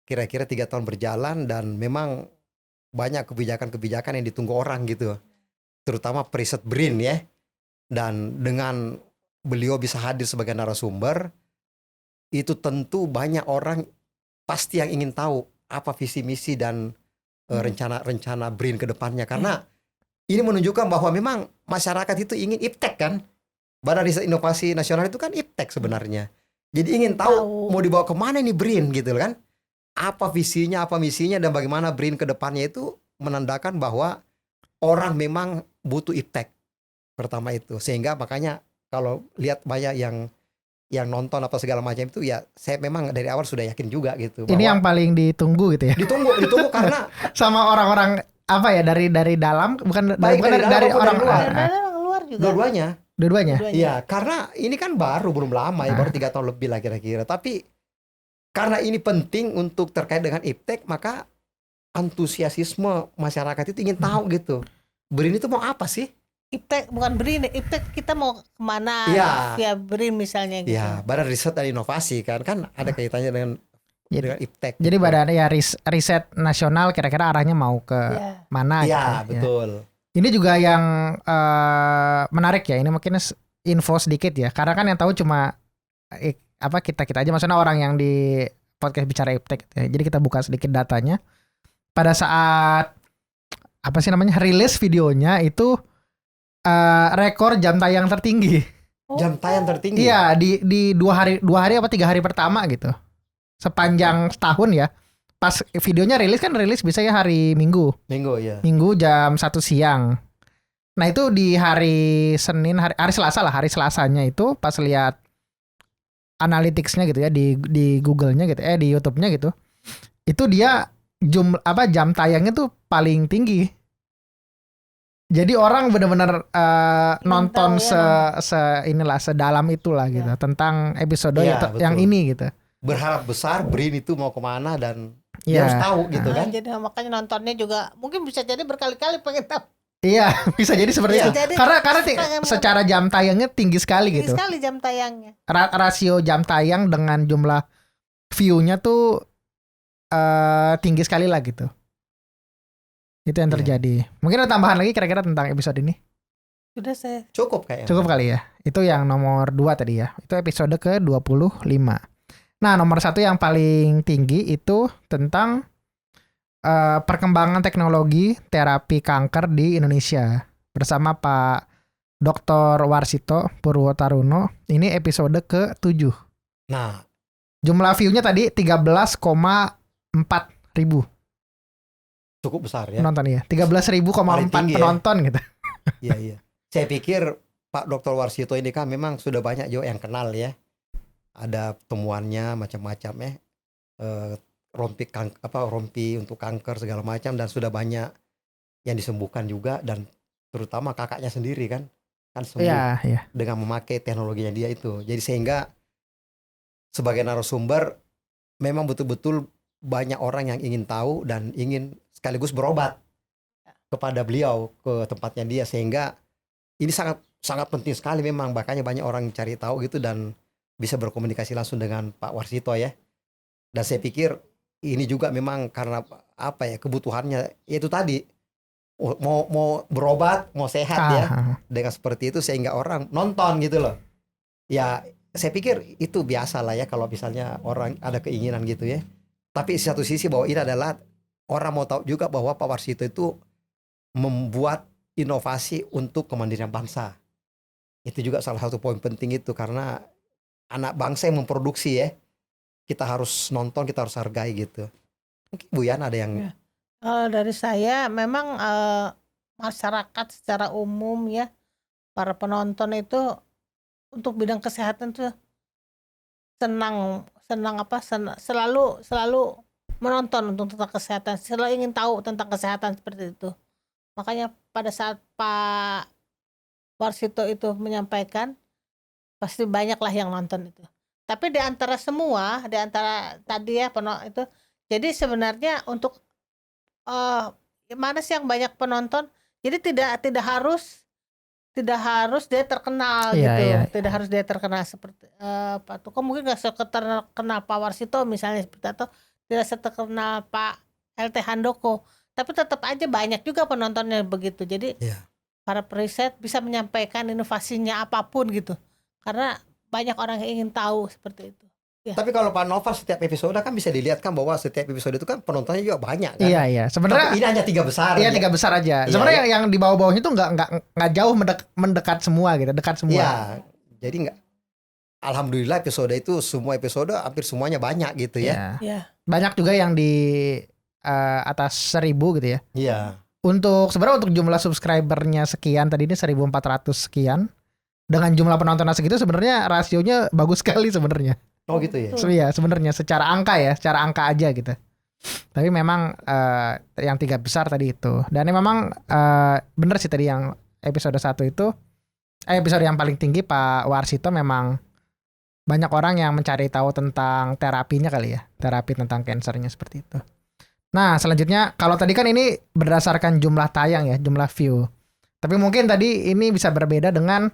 A: Kira-kira 3 tahun berjalan dan memang banyak kebijakan-kebijakan yang ditunggu orang gitu, terutama periset BRIN ya. Dan dengan beliau bisa hadir sebagai narasumber, itu tentu banyak orang pasti yang ingin tahu apa visi misi dan rencana BRIN ke depannya, karena ini menunjukkan bahwa memang masyarakat itu ingin iptek kan. Badan Riset Inovasi Nasional itu kan iptek sebenarnya. Jadi ingin tahu mau dibawa kemana nih BRIN gitu kan. Apa visinya, apa misinya, dan bagaimana BRIN ke depannya, itu menandakan bahwa orang memang butuh iptek pertama itu. Sehingga makanya kalau lihat banyak yang nonton apa segala macam itu, ya saya memang dari awal sudah yakin juga gitu.
C: Ini yang paling ditunggu gitu ya.
A: Ditunggu karena
C: sama orang-orang apa ya, dari dalam, bukan
A: dari
C: orang
B: luar juga.
A: Dua-duanya. Iya, karena ini kan belum lama ya, baru 3 tahun lebih lah kira-kira. Tapi karena ini penting untuk terkait dengan iptek, maka antusiasme masyarakat itu ingin tahu gitu. BRIN itu mau apa sih?
B: Iptek bukan BRIN, iptek kita mau kemana? Ya BRIN misalnya gitu.
A: Ya, Badan Riset dan Inovasi kan ada kaitannya dengan iptek.
C: Jadi badan ya riset nasional kira-kira arahnya mau ke mana?
A: Iya,
C: gitu,
A: betul.
C: Ya. Ini juga yang menarik ya. Ini mungkin info sedikit ya. Karena kan yang tahu cuma kita aja, maksudnya orang yang di podcast bicara iptek ya. Jadi kita buka sedikit datanya. Pada saat rilis videonya itu rekor jam tayang tertinggi.
A: Jam tayang tertinggi.
C: Iya, di 2 hari apa 3 hari pertama gitu. Sepanjang setahun ya. Pas videonya rilis bisa ya hari Minggu. Minggu jam 1 siang. Nah, itu di hari Senin, hari Selasa lah, hari Selasanya itu pas lihat analytics-nya gitu ya di Google-nya gitu, di YouTube-nya gitu. Itu dia jam tayangnya tuh paling tinggi. Jadi orang benar-benar nonton sedalam itulah gitu tentang episode yang ini gitu.
A: Berharap besar BRIN itu mau kemana dan dia harus tahu gitu kan.
B: Jadi makanya nontonnya juga mungkin bisa jadi berkali-kali pengen tahu.
C: Iya, bisa jadi seperti itu. Karena secara jam tayangnya tinggi sekali gitu.
B: Tinggi sekali jam tayangnya.
C: Rasio jam tayang dengan jumlah view-nya tuh tinggi sekali lah gitu. Itu yang terjadi. Mungkin ada tambahan lagi kira-kira tentang episode ini?
B: Sudah saya.
A: Cukup kayaknya.
C: Cukup kali ya. Itu yang nomor 2 tadi ya. Itu episode ke-25. Nah, nomor 1 yang paling tinggi itu tentang perkembangan teknologi terapi kanker di Indonesia bersama Pak Dr. Warsito Purwotaruno. Ini episode ke-7.
A: Nah,
C: Jumlah view-nya tadi 13,4 ribu
A: cukup besar ya.
C: penonton ya. 13.000,4
A: Paling tinggi ya.
C: penonton gitu.
A: Iya, iya. Saya pikir Pak Dr. Warsito ini kan memang sudah banyak juga yang kenal ya. Ada temuannya macam-macam ya. Rompi untuk kanker segala macam, dan sudah banyak yang disembuhkan juga, dan terutama kakaknya sendiri kan sembuh
C: Iya.
A: dengan memakai teknologinya dia itu. Jadi sehingga sebagai narasumber memang betul-betul banyak orang yang ingin tahu dan ingin sekaligus berobat kepada beliau, ke tempatnya dia, sehingga ini sangat sangat penting sekali memang, makanya banyak orang cari tahu gitu dan bisa berkomunikasi langsung dengan Pak Warsito ya. Dan saya pikir ini juga memang karena apa ya, kebutuhannya itu tadi mau berobat, mau sehat ya, dengan seperti itu sehingga orang nonton gitu loh. Ya saya pikir itu biasa lah ya kalau misalnya orang ada keinginan gitu ya. Tapi di satu sisi bahwa ini adalah orang mau tahu juga bahwa Pak Warsito itu membuat inovasi untuk kemandirian bangsa. Itu juga salah satu poin penting itu, karena anak bangsa yang memproduksi ya. Kita harus nonton, kita harus hargai gitu. Mungkin Bu Yan ada yang
B: Ya. Dari saya memang masyarakat secara umum ya, para penonton itu untuk bidang kesehatan tuh selalu menonton untuk tentang kesehatan, selalu ingin tahu tentang kesehatan seperti itu. Makanya pada saat Pak Warsito itu menyampaikan, pasti banyaklah yang nonton itu. Tapi di antara tadi ya itu, jadi sebenarnya untuk mana sih yang banyak penonton? Jadi tidak harus dia terkenal
C: Iya,
B: gitu,
C: iya.
B: tidak harus dia terkenal seperti Pak Tuko, mungkin nggak terkenal Pak Warsito misalnya seperti, atau tidak terkenal Pak LT Handoko, tapi tetap aja banyak juga penontonnya begitu. Jadi
A: Iya.
B: para periset bisa menyampaikan inovasinya apapun gitu, karena banyak orang yang ingin tahu seperti itu.
A: Tapi kalau Pak Nova setiap episode kan bisa dilihat kan bahwa setiap episode itu kan penontonnya juga banyak kan.
C: Iya. Sebenarnya
A: Tapi ini hanya 3 besar.
C: iya
A: aja.
C: 3 besar aja.
A: Iya,
C: Sebenarnya yang di bawah-bawahnya itu nggak jauh mendekat semua gitu, dekat semua.
A: Iya. Jadi nggak. Alhamdulillah episode itu semua episode hampir semuanya banyak gitu ya.
C: Iya.
B: Ya.
C: Banyak juga yang di atas 1.000 gitu ya.
A: Iya.
C: Sebenarnya untuk jumlah subscribernya sekian, tadi ini 1.400 sekian. Dengan jumlah penontonnya segitu sebenarnya rasionya bagus sekali sebenarnya.
A: Oh gitu ya.
C: Iya, sebenarnya secara angka aja gitu. Tapi memang yang 3 besar tadi itu. Dan memang bener sih tadi yang episode 1 itu, episode yang paling tinggi Pak Warsito memang banyak orang yang mencari tahu tentang terapinya kali ya. Terapi tentang kansernya seperti itu. Nah selanjutnya, kalau tadi kan ini berdasarkan jumlah tayang ya, jumlah view. Tapi mungkin tadi ini bisa berbeda dengan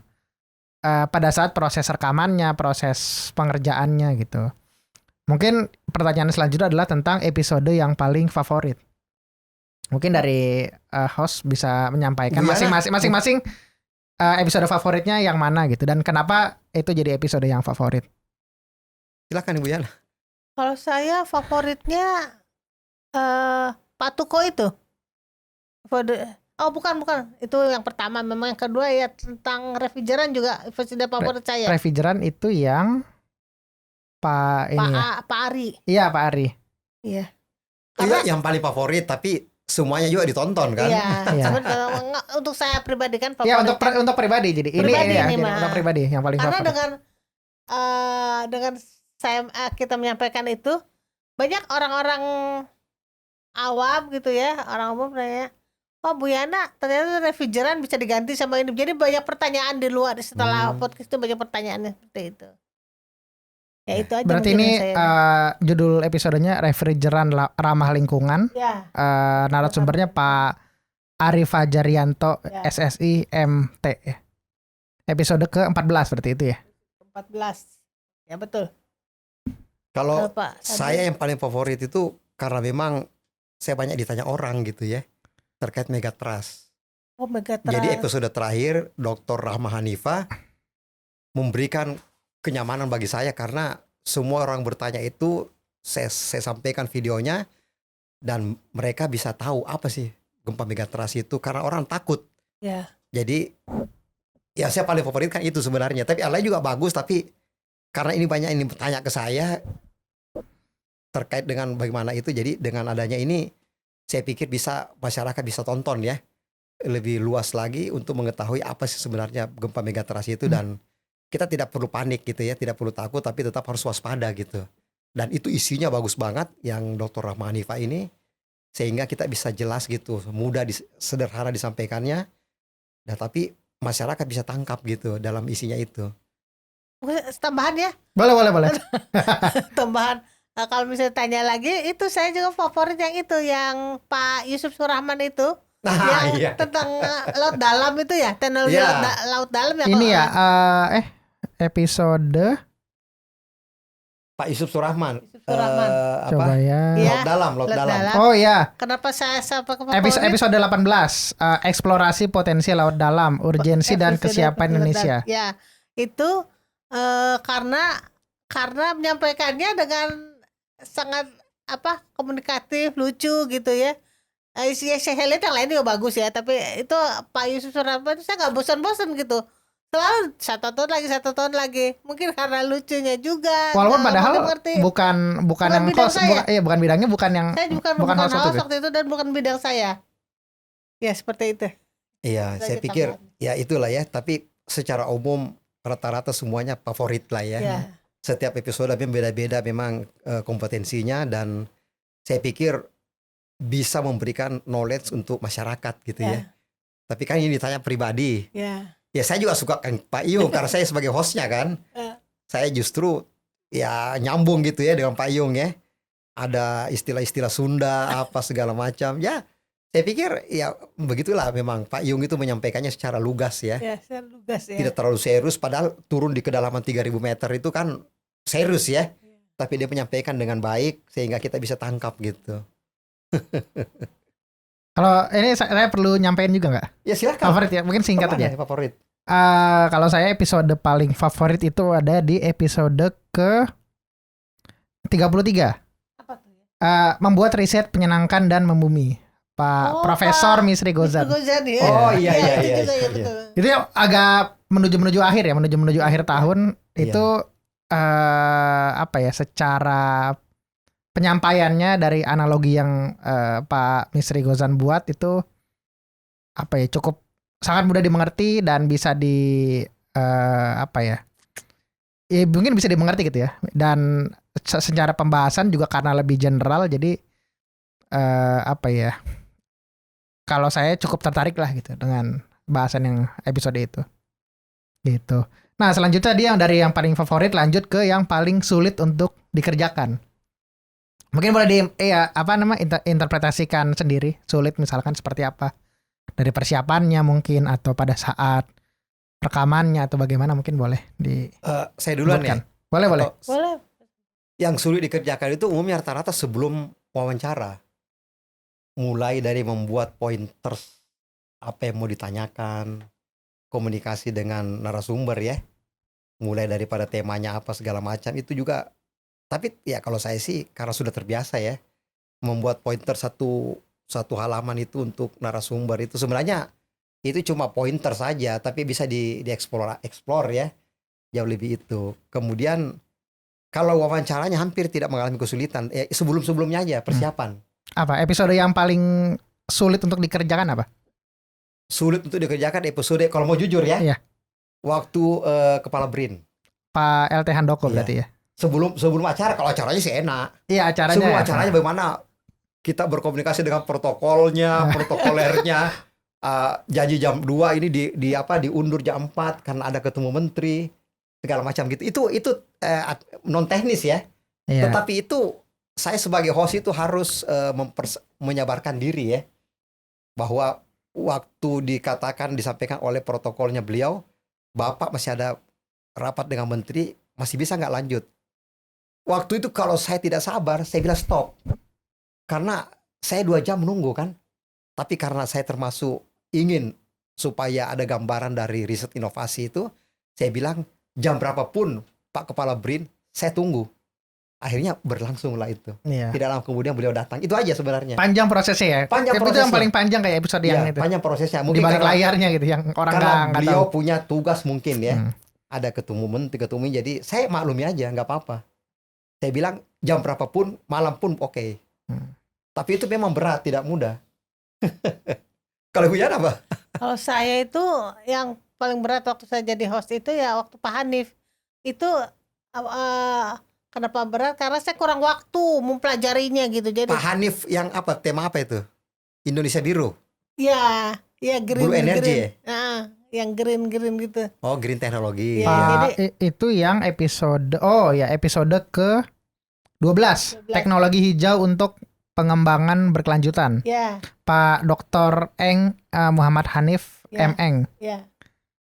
C: pada saat proses rekamannya, proses pengerjaannya gitu. Mungkin pertanyaan selanjutnya adalah tentang episode yang paling favorit. Mungkin dari host bisa menyampaikan masing-masing episode favoritnya yang mana gitu, dan kenapa itu jadi episode yang favorit.
A: Silakan Ibu Yana.
B: Kalau saya favoritnya Pak Tuko itu. Oh bukan, itu yang pertama. Memang yang kedua ya tentang refrigeran juga episode favorit saya.
C: Refrigeran itu yang Pak
B: Ari.
C: Iya, Pak Ari.
B: Iya.
A: Iya, yang paling favorit tapi semuanya juga ditonton kan.
B: Iya. Untuk saya pribadi kan favorit.
C: Ya untuk pribadi, jadi
B: Pribadi
C: ini
B: ini
C: ya, untuk pribadi yang paling
B: karena
C: favorit.
B: dengan kita menyampaikan itu, banyak orang-orang awam gitu ya, orang umum nanya, oh Bu Yana ternyata refrigeran bisa diganti sama ini. Jadi banyak pertanyaan di luar setelah podcast itu, banyak pertanyaannya seperti itu. Ya itu aja.
C: Berarti ini judul episodenya refrigeran ramah lingkungan.
B: Ya.
C: Narasumbernya Pak Ari Fajarianto,
B: Ya.
C: SSI MT. Episode ke-14 berarti itu ya.
B: 14. Ya betul.
A: Kalau
B: Pak,
A: saya yang paling favorit itu karena memang saya banyak ditanya orang gitu ya terkait Megatrust.
B: Oh, Megatrust.
A: Jadi episode terakhir Dr. Rahma Hanifah memberikan kenyamanan bagi saya karena semua orang bertanya itu saya sampaikan videonya dan mereka bisa tahu apa sih gempa Megatrust itu, karena orang takut.
B: Ya.
A: Jadi Ya saya paling favorit kan itu sebenarnya. Tapi yang lain juga bagus, tapi karena ini banyak ini bertanya ke saya terkait dengan bagaimana itu, jadi dengan adanya ini saya pikir bisa masyarakat bisa tonton ya lebih luas lagi untuk mengetahui apa sih sebenarnya gempa megatrust itu, dan kita tidak perlu panik gitu ya, tidak perlu takut, tapi tetap harus waspada gitu. Dan itu isinya bagus banget yang Dr. Rahma Hanifah ini, sehingga kita bisa jelas gitu, mudah sederhana disampaikannya, dan tapi masyarakat bisa tangkap gitu dalam isinya itu.
B: Tambahan ya,
C: Boleh.
B: tambahan. Nah, kalau misalnya tanya lagi, itu saya juga favorit yang itu, yang Pak Yusuf Surahman itu,
A: Nah,
B: yang
A: iya.
B: tentang laut dalam itu ya, teknologi
A: Iya.
B: laut dalam ya.
C: Ini
B: kalau-
C: ya episode
A: Pak Yusuf Surahman.
B: Yusuf Surahman.
C: coba ya.
B: Iya.
A: Laut dalam.
C: Oh ya,
B: Kenapa saya sampai ke favorit?
C: episode 18 eksplorasi potensi laut dalam, urgensi dan kesiapan Indonesia.
B: Ya, itu karena menyampaikannya dengan sangat komunikatif, lucu gitu ya. Saya lihat yang lain juga bagus ya, tapi itu Pak Yusuf Surahman itu saya nggak bosan-bosan gitu. Selalu satu tahun lagi. Mungkin karena lucunya juga.
C: Walaupun padahal
B: ngerti.
C: bukan yang
B: bidang
C: host,
B: saya.
C: bukan bidangnya, bukan yang
B: Saya bukan
C: bukan host waktu itu.
B: waktu itu dan bukan bidang saya. Ya seperti itu.
A: Iya,
B: Itu
A: saya
B: aja
A: pikir
B: tambahan.
A: ya itulah ya, tapi secara umum rata-rata semuanya favorit lah ya.
B: Ya.
A: Setiap episode beda-beda memang kompetensinya, dan saya pikir bisa memberikan knowledge untuk masyarakat gitu ya. Tapi kan ini ditanya pribadi.
B: Ya.
A: Ya saya juga suka kan Pak Iyung karena saya sebagai hostnya kan. Saya justru ya nyambung gitu ya dengan Pak Iyung ya. Ada istilah-istilah Sunda apa segala macam. Ya saya pikir ya begitulah, memang Pak Iyung itu menyampaikannya secara lugas ya.
B: Ya, saya lugas ya.
A: Tidak terlalu serius, padahal turun di kedalaman 3.000 meter itu kan serius ya. Tapi dia menyampaikan dengan baik sehingga kita bisa tangkap gitu.
C: Kalau ini saya perlu nyampein juga nggak?
A: Ya silakan.
C: Favorit ya, mungkin singkat
A: Kemana
C: aja.
A: ya, favorit.
C: Kalau saya episode paling favorit itu ada di episode ke 33.
B: Apa tuh ya?
C: Membuat riset menyenangkan dan membumi. Pak Profesor
B: Pak
C: Misri Gozan.
B: Gozan ya.
A: Oh, iya,
B: itu
A: iya,
B: juga
A: iya.
B: ya, betul.
C: Itu yang agak menuju akhir ya, menuju akhir tahun
A: Iya.
C: itu secara penyampaiannya dari analogi yang Pak Misri Gozan buat itu cukup sangat mudah dimengerti dan bisa mungkin bisa dimengerti gitu ya. Dan secara pembahasan juga karena lebih general, jadi kalau saya cukup tertarik lah gitu dengan bahasan yang episode itu gitu. Nah selanjutnya dia dari yang paling favorit lanjut ke yang paling sulit untuk dikerjakan. Mungkin boleh interpretasikan sendiri, sulit misalkan seperti apa, dari persiapannya mungkin, atau pada saat rekamannya, atau bagaimana, mungkin boleh
A: Saya duluan ya.
C: Boleh.
A: Atau
B: Boleh.
A: yang sulit dikerjakan itu umumnya rata-rata sebelum wawancara. Mulai dari membuat pointers apa yang mau ditanyakan, komunikasi dengan narasumber ya. Mulai daripada temanya apa segala macam itu juga. Tapi ya kalau saya sih karena sudah terbiasa ya membuat pointer satu halaman itu untuk narasumber, itu sebenarnya itu cuma pointer saja, tapi bisa explore ya, jauh lebih itu. Kemudian kalau wawancaranya hampir tidak mengalami kesulitan, sebelumnya aja persiapan.
C: Apa episode yang paling sulit untuk dikerjakan apa?
A: Sulit untuk dikerjakan episode kalau mau jujur ya.
C: Iya.
A: Waktu Kepala BRIN.
C: Pak LT Handoko
A: Iya.
C: berarti ya.
A: Sebelum acara, kalau acaranya sih enak.
C: Iya acaranya.
A: Sebelum acaranya bagaimana kita berkomunikasi dengan protokolernya. Janji jam 2 ini diundur jam 4 karena ada ketemu menteri segala macam gitu. Itu non teknis ya.
C: Iya.
A: Tetapi itu saya sebagai host itu harus menyabarkan diri ya, bahwa waktu disampaikan oleh protokolnya beliau, Bapak masih ada rapat dengan menteri, masih bisa nggak lanjut. Waktu itu kalau saya tidak sabar, saya bilang stop. Karena saya 2 jam menunggu kan. Tapi karena saya termasuk ingin supaya ada gambaran dari riset inovasi itu, saya bilang jam berapapun Pak Kepala BRIN, saya tunggu. akhirnya berlangsung lah itu.
C: Iya.
A: Tidak lama kemudian beliau datang. Itu aja sebenarnya.
C: Panjang prosesnya ya.
A: Panjang
C: Itu yang
A: prosesnya.
C: paling panjang kayak episode yang
A: Ya,
C: itu.
A: panjang prosesnya.
C: Di
A: Mungkin
C: balik
A: karena,
C: layarnya gitu yang orang
A: karena
C: nggak
A: beliau
C: tahu.
A: punya tugas mungkin ya.
C: Hmm.
A: Ada ketumum, jadi saya maklumi aja, nggak apa-apa. Saya bilang jam berapapun, malam pun oke. Tapi itu memang berat, tidak mudah. Kalau Hujan apa?
B: Kalau saya itu yang paling berat waktu saya jadi host itu ya waktu Pak Hanif. Itu kenapa berat? Karena saya kurang waktu mempelajarinya gitu. Jadi
A: Pak Hanif yang apa? Tema apa itu? Indonesia Biru.
B: ya green
A: Blue Energy
B: green. Yang green gitu.
A: Oh, Green Teknologi.
B: Iya,
A: Ya.
C: Itu yang episode episode ke 12 teknologi hijau untuk pengembangan berkelanjutan.
B: Ya,
C: Pak Dr. Eng Muhammad Hanif
B: Ya.
C: M. Eng.
B: ya.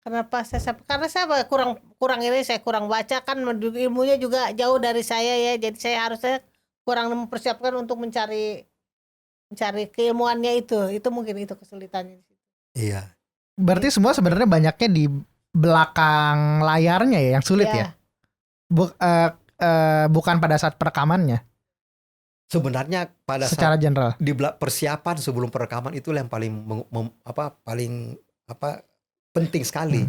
B: Karena saya kurang ini, saya kurang baca kan, ilmunya juga jauh dari saya ya. Jadi saya harusnya kurang mempersiapkan untuk mencari keilmuannya itu. Itu mungkin itu kesulitannya.
A: Iya.
C: Berarti semua sebenarnya banyaknya di belakang layarnya ya yang sulit ya. Bukan pada saat perekamannya.
A: Sebenarnya pada
C: Secara
A: saat
C: general.
A: di persiapan sebelum perekaman itu yang paling penting sekali.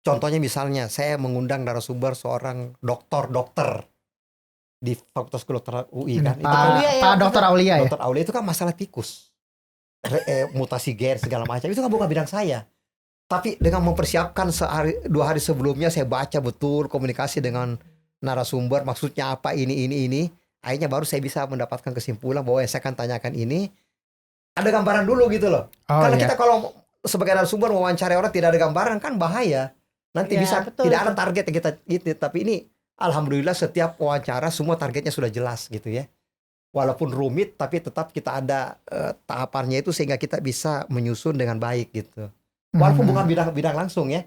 A: Contohnya misalnya saya mengundang narasumber seorang dokter di Fakultas Kedokteran UI kan. Itu kan
C: Pak Dr. Aulia ya.
A: Dokter Aulia itu kan masalah tikus. Mutasi gen segala macam itu kan bukan bidang saya. Tapi dengan mempersiapkan 2 hari sebelumnya saya baca betul komunikasi dengan narasumber maksudnya apa ini. Akhirnya baru saya bisa mendapatkan kesimpulan bahwa yang saya akan tanyakan ini ada gambaran dulu gitu loh. Karena kita kalau sebagai narasumber mewawancarai orang tidak ada gambaran kan bahaya. Nanti bisa
B: betul,
A: tidak ada target yang kita gitu. Tapi ini alhamdulillah setiap wawancara semua targetnya sudah jelas gitu ya. Walaupun rumit tapi tetap kita ada tahapannya itu sehingga kita bisa menyusun dengan baik gitu. Walaupun bukan bidang langsung ya.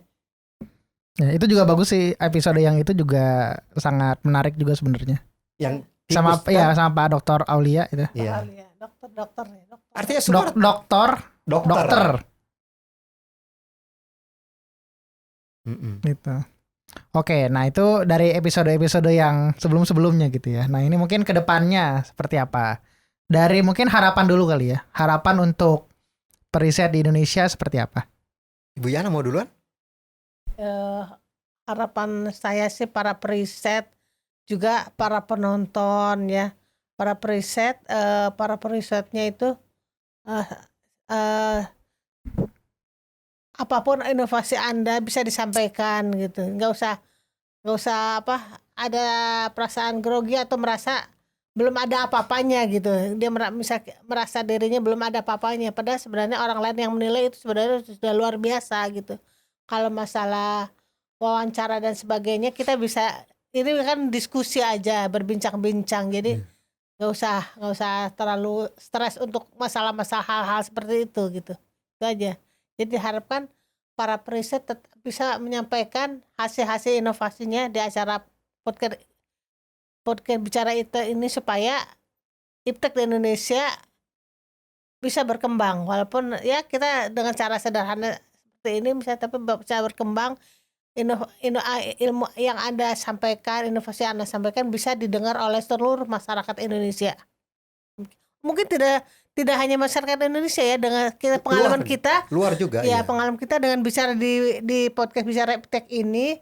C: Ya, itu juga bagus sih, episode yang itu juga sangat menarik juga sebenarnya.
A: Yang
C: Sama
A: tikus
C: ya
A: kan?
C: sama Pak Dr. Aulia itu.
A: Iya.
B: Dokter.
A: Artinya semua
C: Dokter. Gitu. Oke, nah itu dari episode-episode yang sebelum-sebelumnya gitu ya. Nah ini mungkin ke depannya seperti apa? Dari mungkin harapan dulu kali ya. Harapan untuk periset di Indonesia seperti apa?
A: Ibu Yana mau duluan?
B: Harapan saya sih para periset juga para penonton ya, para perisetnya itu apapun inovasi Anda bisa disampaikan gitu, nggak usah ada perasaan grogi atau merasa belum ada apa-apanya gitu. Dia merasa dirinya belum ada apa-apanya, padahal sebenarnya orang lain yang menilai itu sebenarnya sudah luar biasa gitu. Kalau masalah wawancara dan sebagainya kita bisa, ini kan diskusi aja, berbincang-bincang, jadi nggak usah terlalu stres untuk masalah-masalah hal-hal seperti itu gitu. Itu aja. Jadi diharapkan para periset bisa menyampaikan hasil-hasil inovasinya di acara podcast Bicara IPTEK ini supaya IPTEK di Indonesia bisa berkembang, walaupun ya kita dengan cara sederhana seperti ini bisa, tapi bisa berkembang. Ilmu yang Anda sampaikan, inovasi yang Anda sampaikan bisa didengar oleh seluruh masyarakat Indonesia. Mungkin tidak hanya masyarakat Indonesia ya, dengan pengalaman kita
A: luar juga
B: ya. Pengalaman kita dengan bicara di podcast Bicara IPTEK ini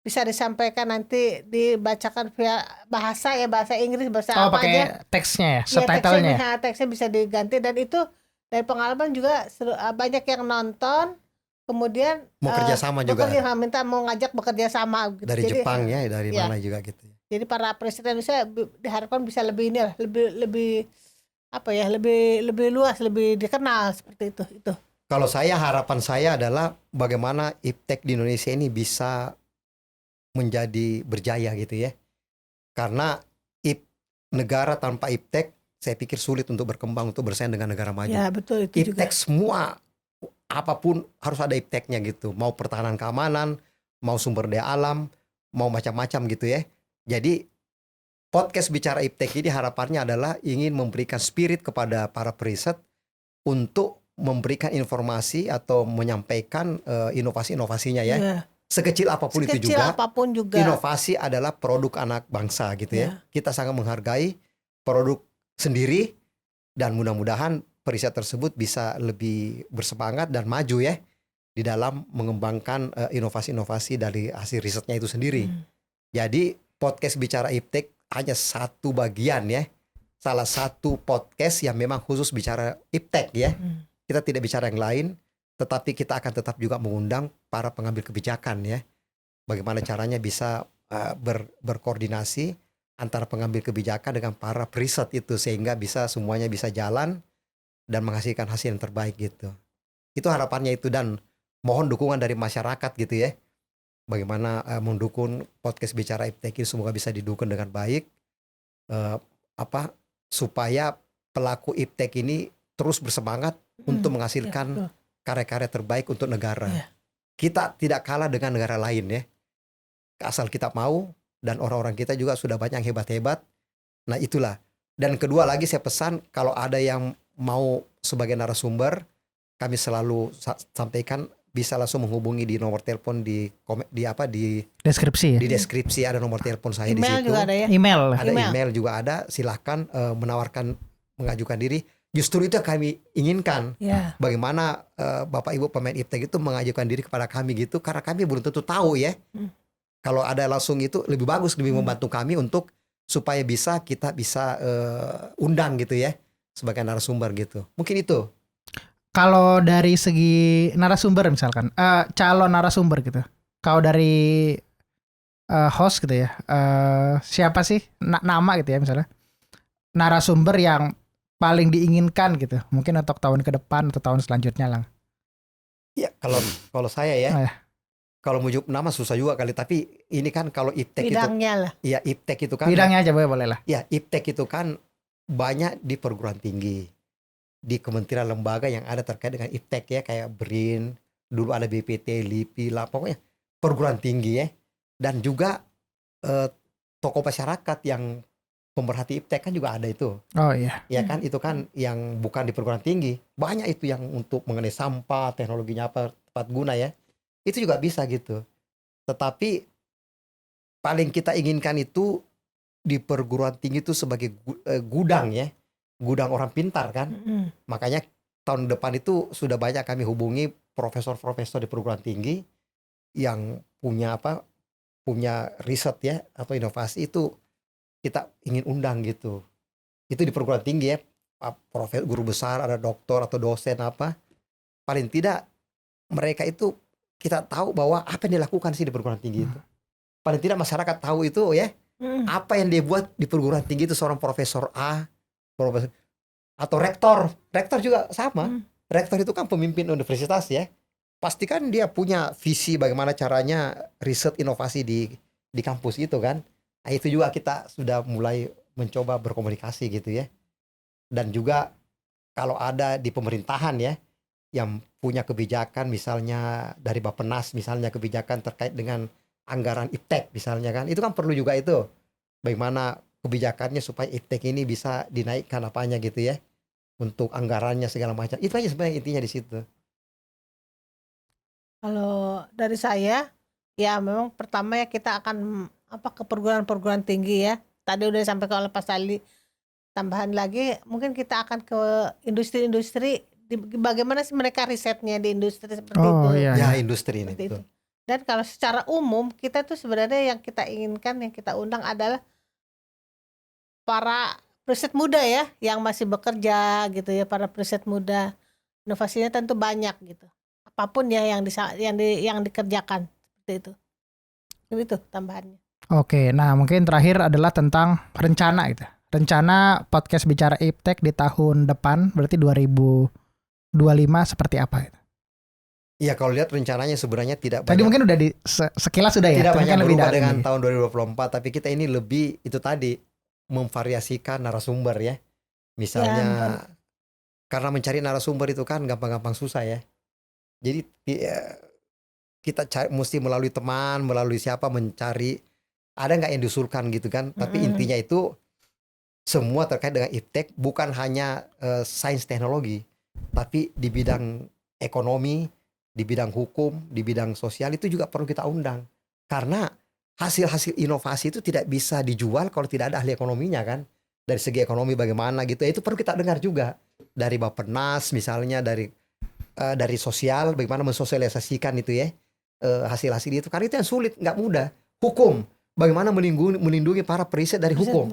B: bisa disampaikan, nanti dibacakan via bahasa Inggris, bahasa apa
C: pakai
B: aja.
C: teksnya ya,
B: Ya,
C: subtitlenya.
B: teksnya bisa diganti, dan itu dari pengalaman juga banyak yang nonton, kemudian
A: mau kerjasama juga.
B: Mau ngajak bekerja sama gitu.
A: Dari Jepang ya, dari mana juga gitu.
B: Jadi para presiden bisa diharapkan bisa lebih lebih luas, lebih dikenal seperti itu.
A: Kalau harapan saya adalah bagaimana IPTEK di Indonesia ini bisa menjadi berjaya gitu ya. Karena negara tanpa IPTEK saya pikir sulit untuk berkembang, untuk bersaing dengan negara maju.
B: Ya, betul itu
A: IPTEK
B: juga.
A: Semua apapun harus ada IPTEK-nya gitu. Mau pertahanan keamanan, mau sumber daya alam, mau macam-macam gitu ya. Jadi podcast Bicara IPTEK ini harapannya adalah ingin memberikan spirit kepada para periset untuk memberikan informasi atau menyampaikan inovasi-inovasinya ya. sekecil apapun itu
B: Sekecil
A: juga,
B: apapun juga.
A: inovasi adalah produk anak bangsa gitu ya. Kita sangat menghargai produk sendiri dan mudah-mudahan periset tersebut bisa lebih bersemangat dan maju ya di dalam mengembangkan inovasi-inovasi dari hasil risetnya itu sendiri. Jadi podcast Bicara Iptek hanya satu bagian ya. Salah satu podcast yang memang khusus bicara iptek ya. Kita tidak bicara yang lain, tetapi kita akan tetap juga mengundang para pengambil kebijakan ya. Bagaimana caranya bisa berkoordinasi antara pengambil kebijakan dengan para periset itu sehingga bisa semuanya bisa jalan dan menghasilkan hasil yang terbaik gitu. Itu harapannya itu dan mohon dukungan dari masyarakat gitu ya. Bagaimana mendukung podcast Bicara Iptek ini semoga bisa didukung dengan baik. Supaya pelaku iptek ini terus bersemangat untuk menghasilkan karya-karya terbaik untuk negara. Kita tidak kalah dengan negara lain ya. Asal kita mau dan orang-orang kita juga sudah banyak yang hebat-hebat. Nah itulah. Dan kedua lagi saya pesan kalau ada yang mau sebagai narasumber, kami selalu sampaikan bisa langsung menghubungi di nomor telepon di
C: deskripsi ya.
A: Di deskripsi ada nomor telepon saya di
B: Email
A: situ.
B: juga ada ya.
A: Ada email juga ada. Silahkan menawarkan mengajukan diri. Justru itu yang kami inginkan. Bagaimana Bapak Ibu pemain iptek itu mengajukan diri kepada kami gitu. Karena kami belum tentu tahu ya. Kalau ada langsung itu lebih bagus, lebih membantu kami untuk supaya kita bisa undang gitu ya sebagai narasumber gitu. Mungkin itu.
C: Kalau dari segi narasumber misalkan, calon narasumber gitu. Kalau dari host gitu ya, siapa sih nama gitu ya misalnya, narasumber yang paling diinginkan gitu, mungkin untuk tahun ke depan atau tahun selanjutnya lah.
A: Ya kalau saya ya, kalau mujuk nama susah juga kali. Tapi ini kan kalau iptek
B: bidangnya lah.
A: Ya iptek itu kan.
C: Bidangnya aja boleh lah.
A: Ya iptek itu kan banyak di perguruan tinggi. Di kementerian lembaga yang ada terkait dengan iptek ya, kayak BRIN, dulu ada BPT, LIPI lah, pokoknya perguruan tinggi ya. Dan juga tokoh masyarakat yang pemerhati iptek kan juga ada itu.
C: Oh iya.
A: Ya kan itu kan yang bukan di perguruan tinggi. Banyak itu yang untuk mengenai sampah, teknologinya apa, tepat guna ya. Itu juga bisa gitu. Tetapi paling kita inginkan itu di perguruan tinggi itu sebagai gudang ya. Gudang orang pintar kan. Makanya tahun depan itu sudah banyak kami hubungi profesor-profesor di perguruan tinggi yang punya riset ya atau inovasi itu kita ingin undang gitu. Itu di perguruan tinggi ya, profesor, guru besar, ada doktor atau dosen apa. Paling tidak mereka itu kita tahu bahwa apa yang dilakukan sih di perguruan tinggi itu. Paling tidak masyarakat tahu itu ya. Apa yang dia buat di perguruan tinggi itu seorang profesor A, profesor atau rektor juga sama. Rektor itu kan pemimpin universitas ya. Pastikan dia punya visi bagaimana caranya riset inovasi di kampus itu kan. Nah, itu juga kita sudah mulai mencoba berkomunikasi gitu ya. Dan juga kalau ada di pemerintahan ya yang punya kebijakan misalnya dari Bappenas misalnya kebijakan terkait dengan anggaran iptek misalnya kan. Itu kan perlu juga itu. Bagaimana kebijakannya supaya iptek ini bisa dinaikkan apanya gitu ya. Untuk anggarannya segala macam. Itu aja sebenarnya intinya di situ.
B: Kalau dari saya ya memang pertama ya kita akan ke perguruan tinggi ya. Tadi udah sampai ke Pak Sali. Tambahan lagi mungkin kita akan ke industri-industri bagaimana sih mereka risetnya di industri seperti itu.
C: Iya.
A: Ya industri ini.
B: Itu. Dan kalau secara umum kita tuh sebenarnya yang kita inginkan yang kita undang adalah para periset muda ya yang masih bekerja gitu ya, para periset muda. Inovasinya tentu banyak gitu. Apapun ya yang dikerjakan seperti itu. Itu tambahannya.
C: Oke, nah mungkin terakhir adalah tentang rencana gitu. Rencana podcast Bicara Iptek di tahun depan berarti 2025 seperti apa gitu.
A: Iya kalau lihat rencananya sebenarnya tidak
C: Tadi
A: banyak.
C: mungkin udah sekilas sudah ya.
A: Tidak banyak
C: lebih
A: berubah
C: dalam
A: dengan
C: ini.
A: tahun 2024. Tapi kita ini lebih itu tadi memvariasikan narasumber ya. Misalnya karena mencari narasumber itu kan gampang-gampang susah ya. Jadi kita mesti melalui teman, melalui siapa mencari ada nggak yang diusulkan gitu kan. Tapi intinya itu semua terkait dengan iptek bukan hanya sains teknologi, tapi di bidang ekonomi, di bidang hukum, di bidang sosial itu juga perlu kita undang. Karena hasil-hasil inovasi itu tidak bisa dijual kalau tidak ada ahli ekonominya kan. Dari segi ekonomi bagaimana gitu, itu perlu kita dengar juga. Dari Bappenas misalnya, dari sosial, bagaimana mensosialisasikan itu ya, hasil-hasil itu. Karena itu yang sulit, nggak mudah. Hukum, bagaimana melindungi para periset dari hukum.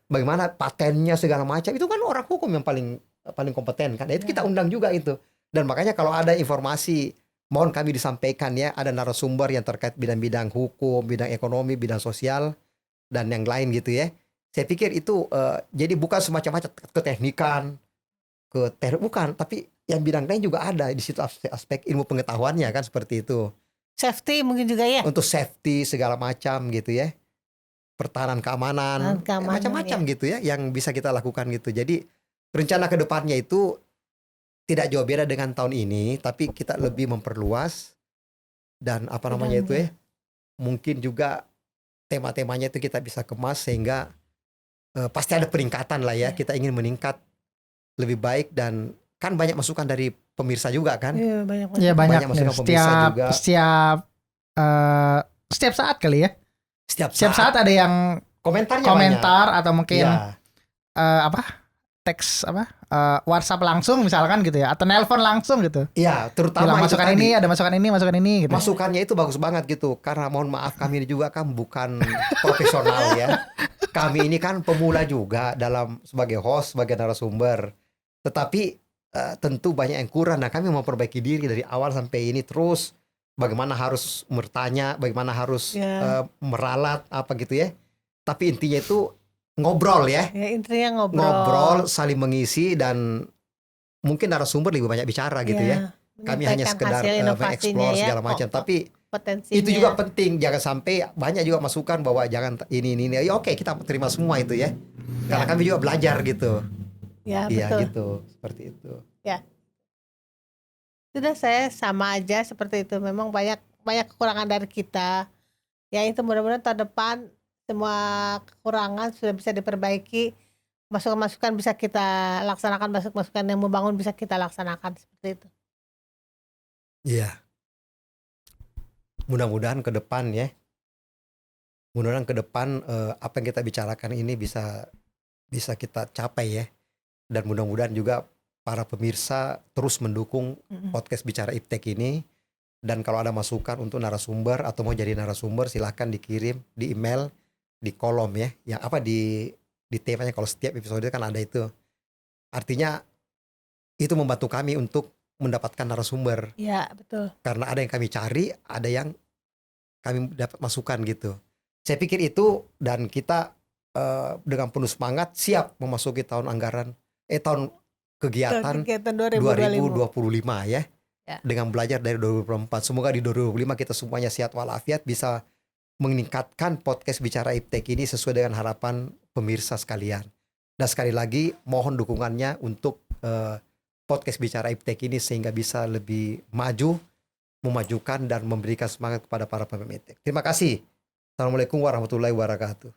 A: Bagaimana patennya segala macam, itu kan orang hukum yang paling kompeten kan. Itu kita undang juga itu. Dan makanya kalau ada informasi, mohon kami disampaikan ya, ada narasumber yang terkait bidang-bidang hukum, bidang ekonomi, bidang sosial, dan yang lain gitu ya. Saya pikir itu jadi bukan semacam-macam keteknikan, bukan, tapi yang bidang lain juga ada di situ, aspek ilmu pengetahuannya kan seperti itu.
B: Safety mungkin juga ya.
A: Untuk safety segala macam gitu ya. Pertahanan keamanan, macam-macam gitu ya yang bisa kita lakukan gitu. Jadi rencana ke depannya itu tidak jauh beda dengan tahun ini, tapi kita lebih memperluas dan apa namanya itu ya, mungkin juga tema-temanya itu kita bisa kemas sehingga pasti ada peningkatan lah ya. Kita ingin meningkat lebih baik dan kan banyak masukan dari pemirsa juga kan.
B: Iya, banyak.
C: Ya banyak
A: masukan pemirsa juga.
C: Setiap saat kali ya.
A: Setiap
C: saat ada yang
A: komentar
C: atau mungkin teks WhatsApp langsung misalkan gitu ya, atau nelpon langsung gitu.
A: Iya, terutama
C: bilang
A: itu
C: masukan
A: tadi.
C: ini, ada masukan ini gitu.
A: Masukannya itu bagus banget gitu. Karena mohon maaf kami juga kan bukan profesional ya. Kami ini kan pemula juga dalam sebagai host, sebagai narasumber. Tetapi tentu banyak yang kurang. Nah, kami memperbaiki diri dari awal sampai ini terus. Bagaimana harus bertanya, bagaimana harus meralat apa gitu ya. Tapi intinya itu ngobrol ya.
B: Ya, intinya
A: ngobrol, saling mengisi, dan mungkin narasumber lebih banyak bicara gitu ya. Kami hanya sekedar mengeksplor segala macam. Tapi potensinya. Itu juga penting, jangan sampai banyak juga masukan bahwa jangan ini. Ya oke, kita terima semua itu ya. Karena kami juga belajar gitu.
B: Ya,
A: iya
B: betul.
A: Gitu, seperti itu.
B: Ya. Sudah, saya sama aja seperti itu. Memang banyak kekurangan dari kita. Ya itu mudah-mudahan tahun depan semua kekurangan sudah bisa diperbaiki. Masukan-masukan bisa kita laksanakan, masukan yang membangun bisa kita laksanakan seperti itu.
A: Iya. Mudah-mudahan ke depan ya. Mudah-mudahan ke depan apa yang kita bicarakan ini bisa kita capai ya. Dan mudah-mudahan juga para pemirsa terus mendukung podcast Bicara Iptek ini. Dan kalau ada masukan untuk narasumber atau mau jadi narasumber, silahkan dikirim di email, di kolom ya. Yang apa di temanya, kalau setiap episode kan ada itu. Artinya itu membantu kami untuk mendapatkan narasumber.
B: Iya, betul.
A: Karena ada yang kami cari, ada yang kami dapat masukan gitu. Saya pikir itu, dan kita dengan penuh semangat siap memasuki tahun anggaran tahun kegiatan 2025 ya. Dengan belajar dari 2024. Semoga di 2025 kita semuanya sehat walafiat, bisa meningkatkan podcast Bicara Iptek ini sesuai dengan harapan pemirsa sekalian. Dan sekali lagi mohon dukungannya untuk podcast Bicara Iptek ini sehingga bisa lebih maju, memajukan dan memberikan semangat kepada para pemimpin. Terima kasih. Assalamualaikum warahmatullahi wabarakatuh.